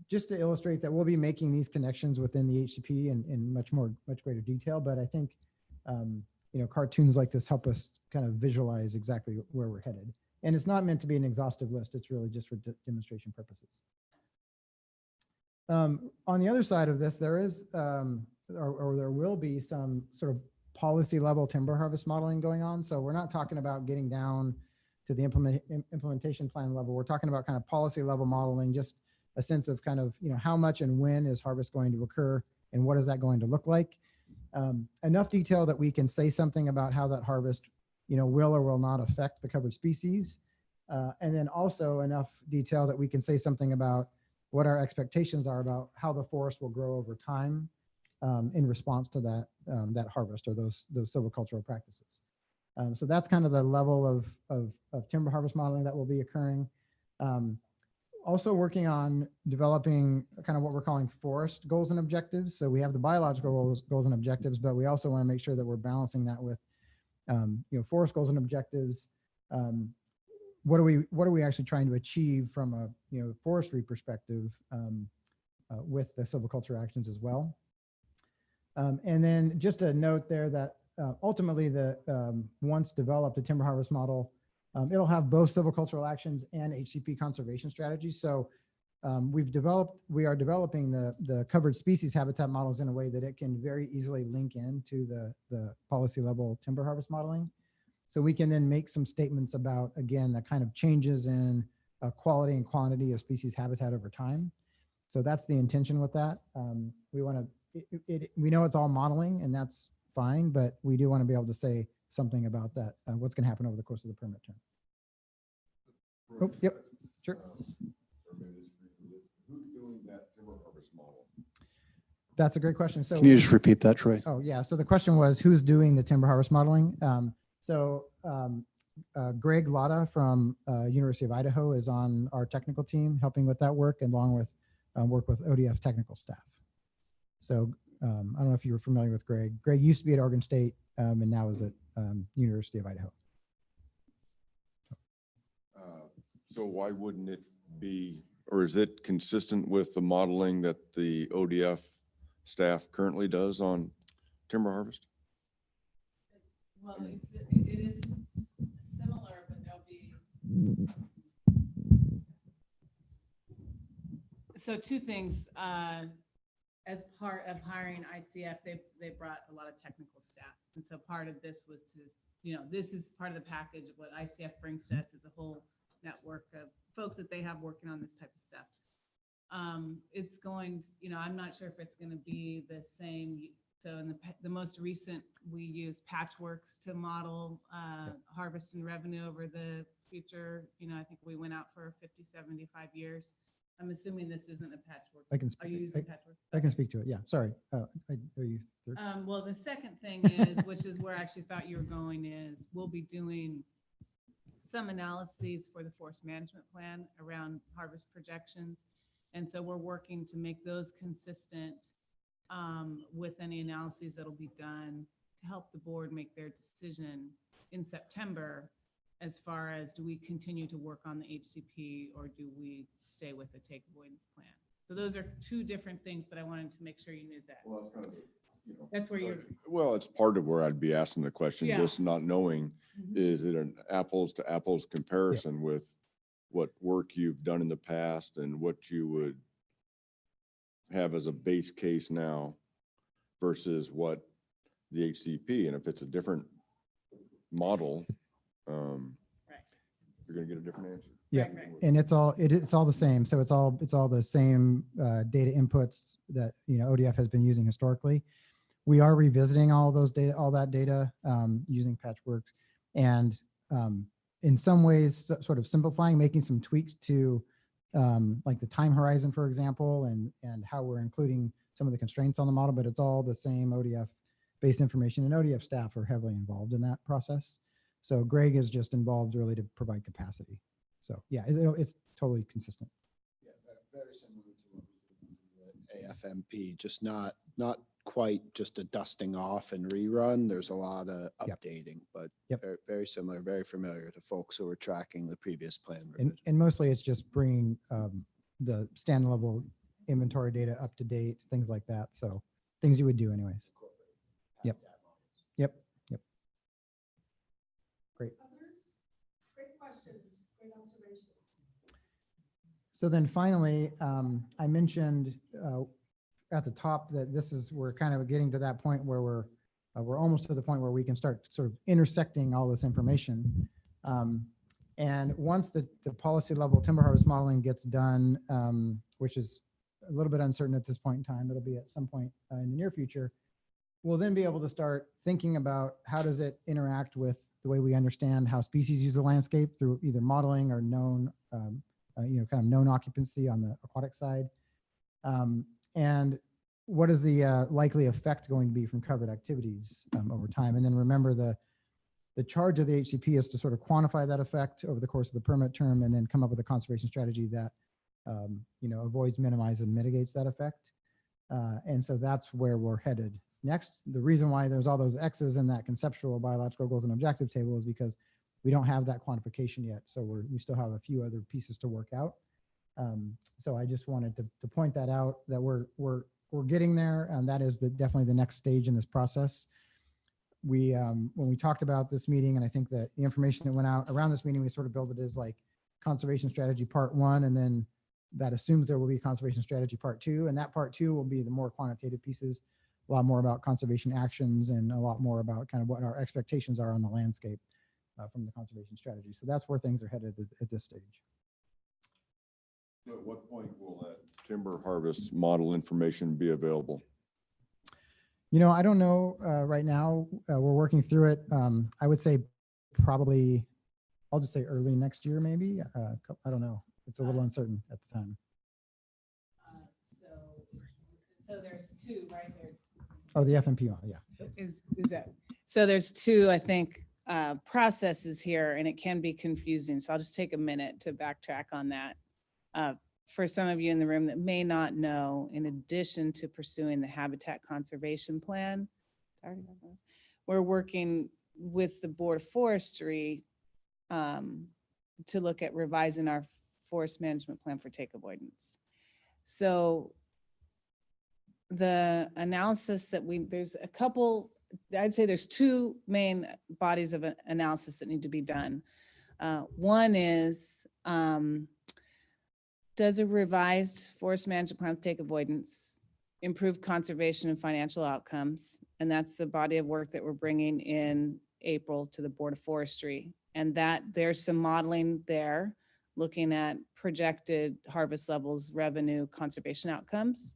S15: just to illustrate that we'll be making these connections within the HCP in much greater detail. But I think, cartoons like this help us kind of visualize exactly where we're headed. And it's not meant to be an exhaustive list. It's really just for demonstration purposes. On the other side of this, there is, or there will be some sort of policy level timber harvest modeling going on. So we're not talking about getting down to the implementation plan level. We're talking about kind of policy level modeling, just a sense of kind of, how much and when is harvest going to occur, and what is that going to look like? Enough detail that we can say something about how that harvest, will or will not affect the covered species. And then also enough detail that we can say something about what our expectations are about how the forest will grow over time in response to that harvest or those silvicultural practices. So that's kind of the level of timber harvest modeling that will be occurring. Also working on developing kind of what we're calling forest goals and objectives. So we have the biological goals and objectives, but we also want to make sure that we're balancing that with forest goals and objectives. What are we actually trying to achieve from a forestry perspective with the silviculture actions as well? And then just a note there that ultimately once developed, the timber harvest model, it'll have both silvicultural actions and HCP conservation strategies. So we are developing the covered species habitat models in a way that it can very easily link into the policy level timber harvest modeling. So we can then make some statements about, again, the kind of changes in quality and quantity of species habitat over time. So that's the intention with that. We know it's all modeling, and that's fine, but we do want to be able to say something about that, what's going to happen over the course of the permit term. Oh, yep, sure.
S13: Who's doing that timber harvest model?
S15: That's a great question. So
S8: Can you just repeat that, Troy?
S15: Oh, yeah. So the question was, who's doing the timber harvest modeling? Greg Lotta from University of Idaho is on our technical team helping with that work, along with work with ODF technical staff. So I don't know if you were familiar with Greg. Greg used to be at Oregon State and now is at University of Idaho.
S13: So why wouldn't it be, or is it consistent with the modeling that the ODF staff currently does on timber harvest?
S1: Well, it is similar, but there'll be. So two things, as part of hiring ICF, they brought a lot of technical staff. And so part of this was to, this is part of the package of what ICF brings to us is a whole network of folks that they have working on this type of stuff. It's going, I'm not sure if it's going to be the same. So in the most recent, we used Patchworks to model harvest and revenue over the future. I think we went out for 50, 75 years. I'm assuming this isn't a Patchworks.
S15: I can
S1: Are
S15: speak.
S1: you using Patchworks?
S15: I can speak to it. Yeah, sorry. Are you third?
S1: Well, the second thing is, which is where I actually thought you were going, is we'll be doing some analyses for the forest management plan around harvest projections. And so we're working to make those consistent with any analyses that'll be done to help the board make their decision in September as far as, do we continue to work on the HCP or do we stay with the take avoidance plan? So those are two different things, but I wanted to make sure you knew that.
S13: Well, that's kind of,
S1: That's where you're.
S13: well, it's part of where I'd be asking the question,
S1: Yeah.
S13: just not knowing,
S1: Mhm.
S13: is it an apples to apples comparison with what work you've done in the past and what you would have as a base case now versus what the HCP, and if it's a different model, you're gonna get a different answer.
S15: Yeah,
S1: Right.
S15: and it's all the same. So it's all the same data inputs that, ODF has been using historically. We are revisiting all that data using Patchworks, and in some ways sort of simplifying, making some tweaks to like the time horizon, for example, and how we're including some of the constraints on the model, but it's all the same ODF based information, and ODF staff are heavily involved in that process. So Greg is just involved really to provide capacity. So yeah, it's totally consistent.
S16: Yeah, very similar to what we did with the AFMP, just not quite just a dusting off and rerun. There's a lot of updating, but very, very similar, very familiar to folks who were tracking the previous plan revision.
S15: And mostly it's just bringing the stand level inventory data up to date, things like that. So things you would do anyways. Yep. Yep. Yep. Great.
S2: Others? Great questions, great observations.
S15: So then finally, I mentioned at the top that we're kind of getting to that point where we're almost to the point where we can start sort of intersecting all this information. And once the policy level timber harvest modeling gets done, which is a little bit uncertain at this point in time, it'll be at some point in the near future, we'll then be able to start thinking about how does it interact with the way we understand how species use the landscape through either modeling or known, kind of known occupancy on the aquatic side. And what is the likely effect going to be from covered activities over time? And then remember the charge of the HCP is to sort of quantify that effect over the course of the permit term and then come up with a conservation strategy that avoids, minimizes, and mitigates that effect. And so that's where we're headed next. The reason why there's all those X's in that conceptual biological goals and objective table is because we don't have that quantification yet. So we still have a few other pieces to work out. So I just wanted to point that out, that we're getting there, and that is definitely the next stage in this process. When we talked about this meeting, and I think that the information that went out around this meeting, we sort of built it as like conservation strategy part 1, and then that assumes there will be conservation strategy part 2, and that part 2 will be the more quantitative pieces, a lot more about conservation actions and a lot more about kind of what our expectations are on the landscape from the conservation strategy. So that's where things are headed at this stage.
S13: So at what point will that timber harvest model information be available?
S15: I don't know right now. We're working through it. I would say probably, I'll just say early next year, maybe. I don't know. It's a little uncertain at the time.
S1: So there's two, right?
S15: Oh, the FMP, yeah.
S1: Is that, so there's two, I think, processes here, and it can be confusing. So I'll just take a minute to backtrack on that. For some of you in the room that may not know, in addition to pursuing the habitat conservation plan, we're working with the Board of Forestry to look at revising our forest management plan for take avoidance. So the analysis that there's a couple, I'd say there's two main bodies of analysis that need to be done. One is, does a revised forest management plan with take avoidance improve conservation and financial outcomes? And that's the body of work that we're bringing in April to the Board of Forestry. And that there's some modeling there looking at projected harvest levels, revenue, conservation outcomes.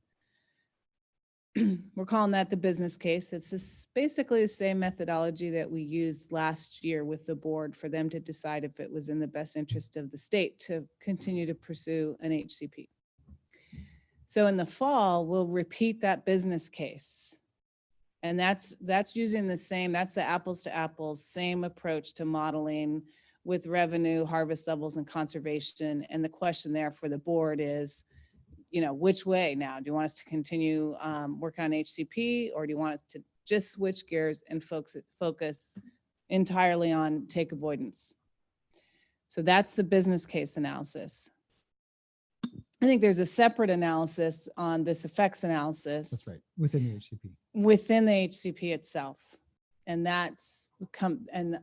S1: We're calling that the business case. It's basically the same methodology that we used last year with the board for them to decide if it was in the best interest of the state to continue to pursue an HCP. So in the fall, we'll repeat that business case. And that's using the same, that's the apples to apples, same approach to modeling with revenue, harvest levels, and conservation. And the question there for the board is, which way now? Do you want us to continue working on HCP, or do you want us to just switch gears and focus entirely on take avoidance? So that's the business case analysis. I think there's a separate analysis on this effects analysis.
S15: That's right, within the HCP.
S1: Within the HCP itself. And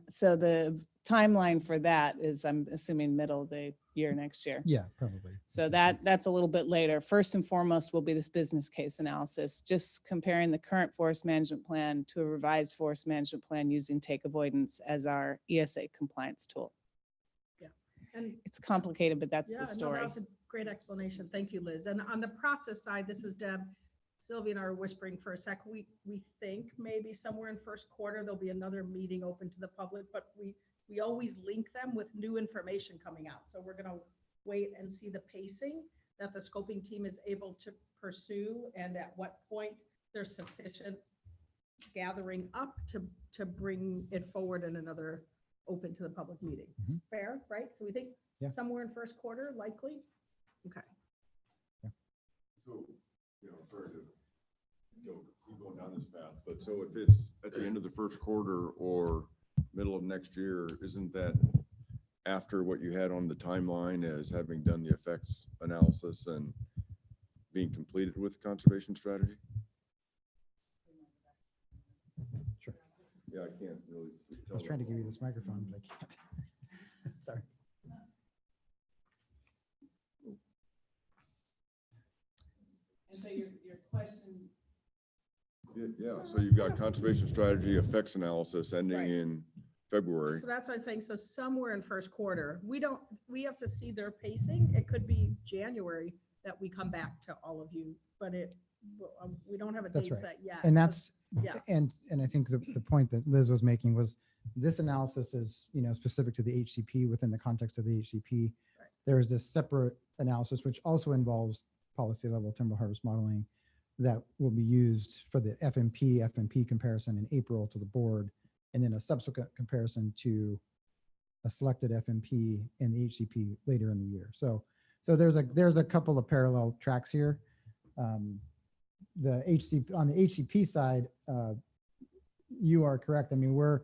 S1: so the timeline for that is, I'm assuming, middle of the year next year.
S15: Yeah, probably.
S1: So that's a little bit later. First and foremost will be this business case analysis, just comparing the current forest management plan to a revised forest management plan using take avoidance as our ESA compliance tool.
S2: Yeah, and
S1: it's complicated, but that's
S2: yeah,
S1: the story.
S2: No, that's a great explanation. Thank you, Liz. And on the process side, this is Deb. Sylvia and I are whispering for a sec. We think maybe somewhere in first quarter, there'll be another meeting open to the public, but we always link them with new information coming out. So we're gonna wait and see the pacing that the scoping team is able to pursue and at what point there's sufficient gathering up to bring it forward in another open to the public meeting.
S15: Mhm.
S2: Fair, right? So we think
S15: Yeah.
S2: somewhere in first quarter, likely? Okay.
S13: So, sorry to keep going down this path, but so if it's at the end of the first quarter or middle of next year, isn't that after what you had on the timeline as having done the effects analysis and being completed with conservation strategy?
S15: Sure.
S13: Yeah, I can't really.
S15: I was trying to give you this microphone, but I can't. Sorry.
S1: And so your question.
S13: Yeah, so you've got conservation strategy effects analysis ending
S2: Right.
S13: in February.
S2: So that's what I'm saying. So somewhere in first quarter, we have to see their pacing. It could be January that we come back to all of you, but we don't have a
S15: That's
S2: date
S15: right.
S2: set yet.
S15: And that's,
S2: Yeah.
S15: and I think the point that Liz was making was this analysis is, specific to the HCP within the context of the HCP.
S2: Right.
S15: There is this separate analysis, which also involves policy level timber harvest modeling that will be used for the FMP comparison in April to the board, and then a subsequent comparison to a selected FMP and the HCP later in the year. So there's a couple of parallel tracks here. The HCP on the HCP side, you are correct. I mean, we're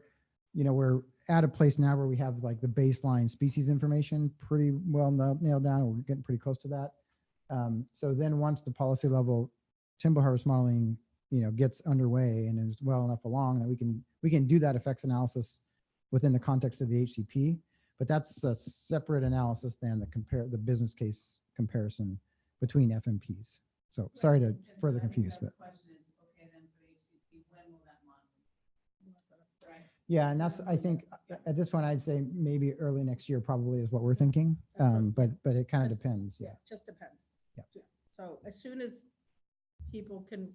S15: at a place now where we have like the baseline species information pretty well nailed down. We're getting pretty close to that. So then once the policy level timber harvest modeling, gets underway and is well enough along that we can do that effects analysis within the context of the HCP, but that's a separate analysis than the business case comparison between FMPs. So sorry to further confuse, but.
S1: Question is, okay, then for the HCP, when will that model? Right.
S15: Yeah, and that's, I think, at this point, I'd say maybe early next year probably is what we're thinking. But it kind of depends, yeah.
S2: Just depends.
S15: Yeah.
S2: So as soon as people can,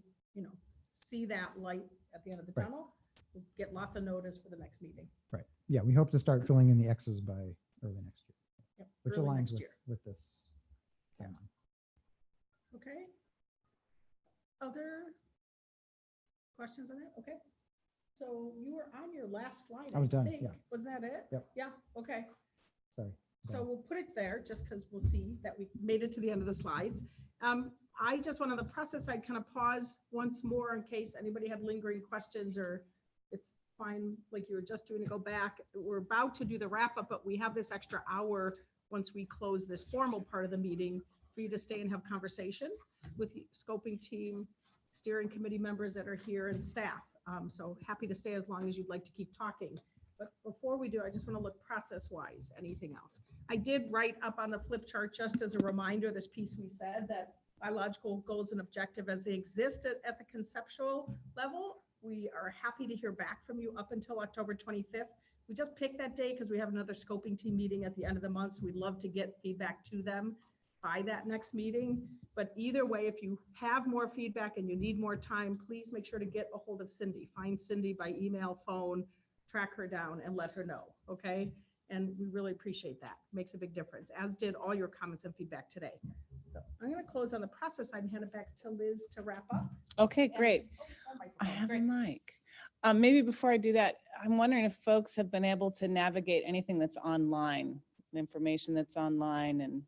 S2: see that light at the end of the
S15: Right.
S2: tunnel, we'll get lots of notice for the next meeting.
S15: Right, yeah, we hope to start filling in the X's by early next year,
S2: Yep,
S15: which
S2: early
S15: aligns
S2: next
S15: with,
S2: year.
S15: with this timeline.
S2: Okay. Other questions on that? Okay. So you were on your last slide.
S15: I was done,
S2: think.
S15: yeah.
S2: Was that it?
S15: Yep.
S2: Yeah, okay.
S15: Sorry.
S2: So we'll put it there just because we'll see that we made it to the end of the slides. I just went on the process, I'd kind of pause once more in case anybody had lingering questions, or it's fine, like you were just doing to go back. We're about to do the wrap up, but we have this extra hour once we close this formal part of the meeting, for you to stay and have conversation with the scoping team, steering committee members that are here and staff. So happy to stay as long as you'd like to keep talking. But before we do, I just want to look process-wise, anything else. I did write up on the flip chart, just as a reminder, this piece we said that biological goals and objective as they exist at the conceptual level. We are happy to hear back from you up until October 25th. We just picked that day because we have another scoping team meeting at the end of the month. So we'd love to get feedback to them by that next meeting. But either way, if you have more feedback and you need more time, please make sure to get a hold of Cindy. Find Cindy by email, phone, track her down and let her know, okay? And we really appreciate that. Makes a big difference, as did all your comments and feedback today. So I'm going to close on the process side and hand it back to Liz to wrap up.
S1: Okay, great. I have a mic. Maybe before I do that, I'm wondering if folks have been able to navigate anything that's online, the information that's online, and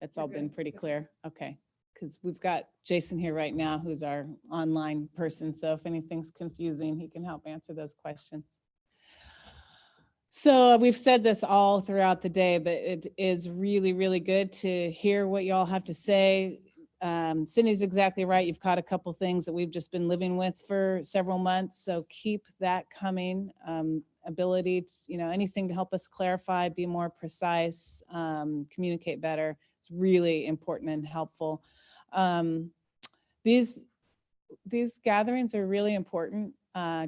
S1: it's all been pretty clear. Okay, because we've got Jason here right now, who's our online person. So if anything's confusing, he can help answer those questions. So we've said this all throughout the day, but it is really, really good to hear what y'all have to say. Cindy's exactly right. You've caught a couple things that we've just been living with for several months. So keep that coming. Ability to, anything to help us clarify, be more precise, communicate better. It's really important and helpful. These gatherings are really important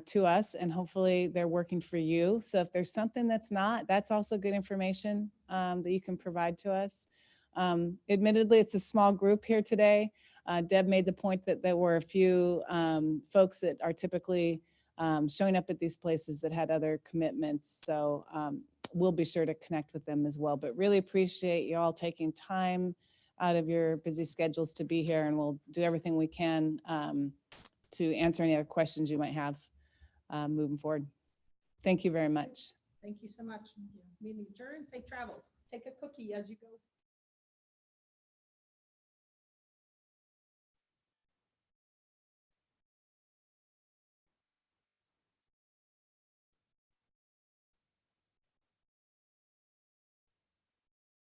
S1: to us, and hopefully they're working for you. So if there's something that's not, that's also good information that you can provide to us. Admittedly, it's a small group here today. Deb made the point that there were a few folks that are typically showing up at these places that had other commitments. So we'll be sure to connect with them as well. But really appreciate you all taking time out of your busy schedules to be here, and we'll do everything we can to answer any other questions you might have moving forward. Thank you very much.
S2: Thank you so much. Meeting adjourned. Safe travels. Take a cookie as you go.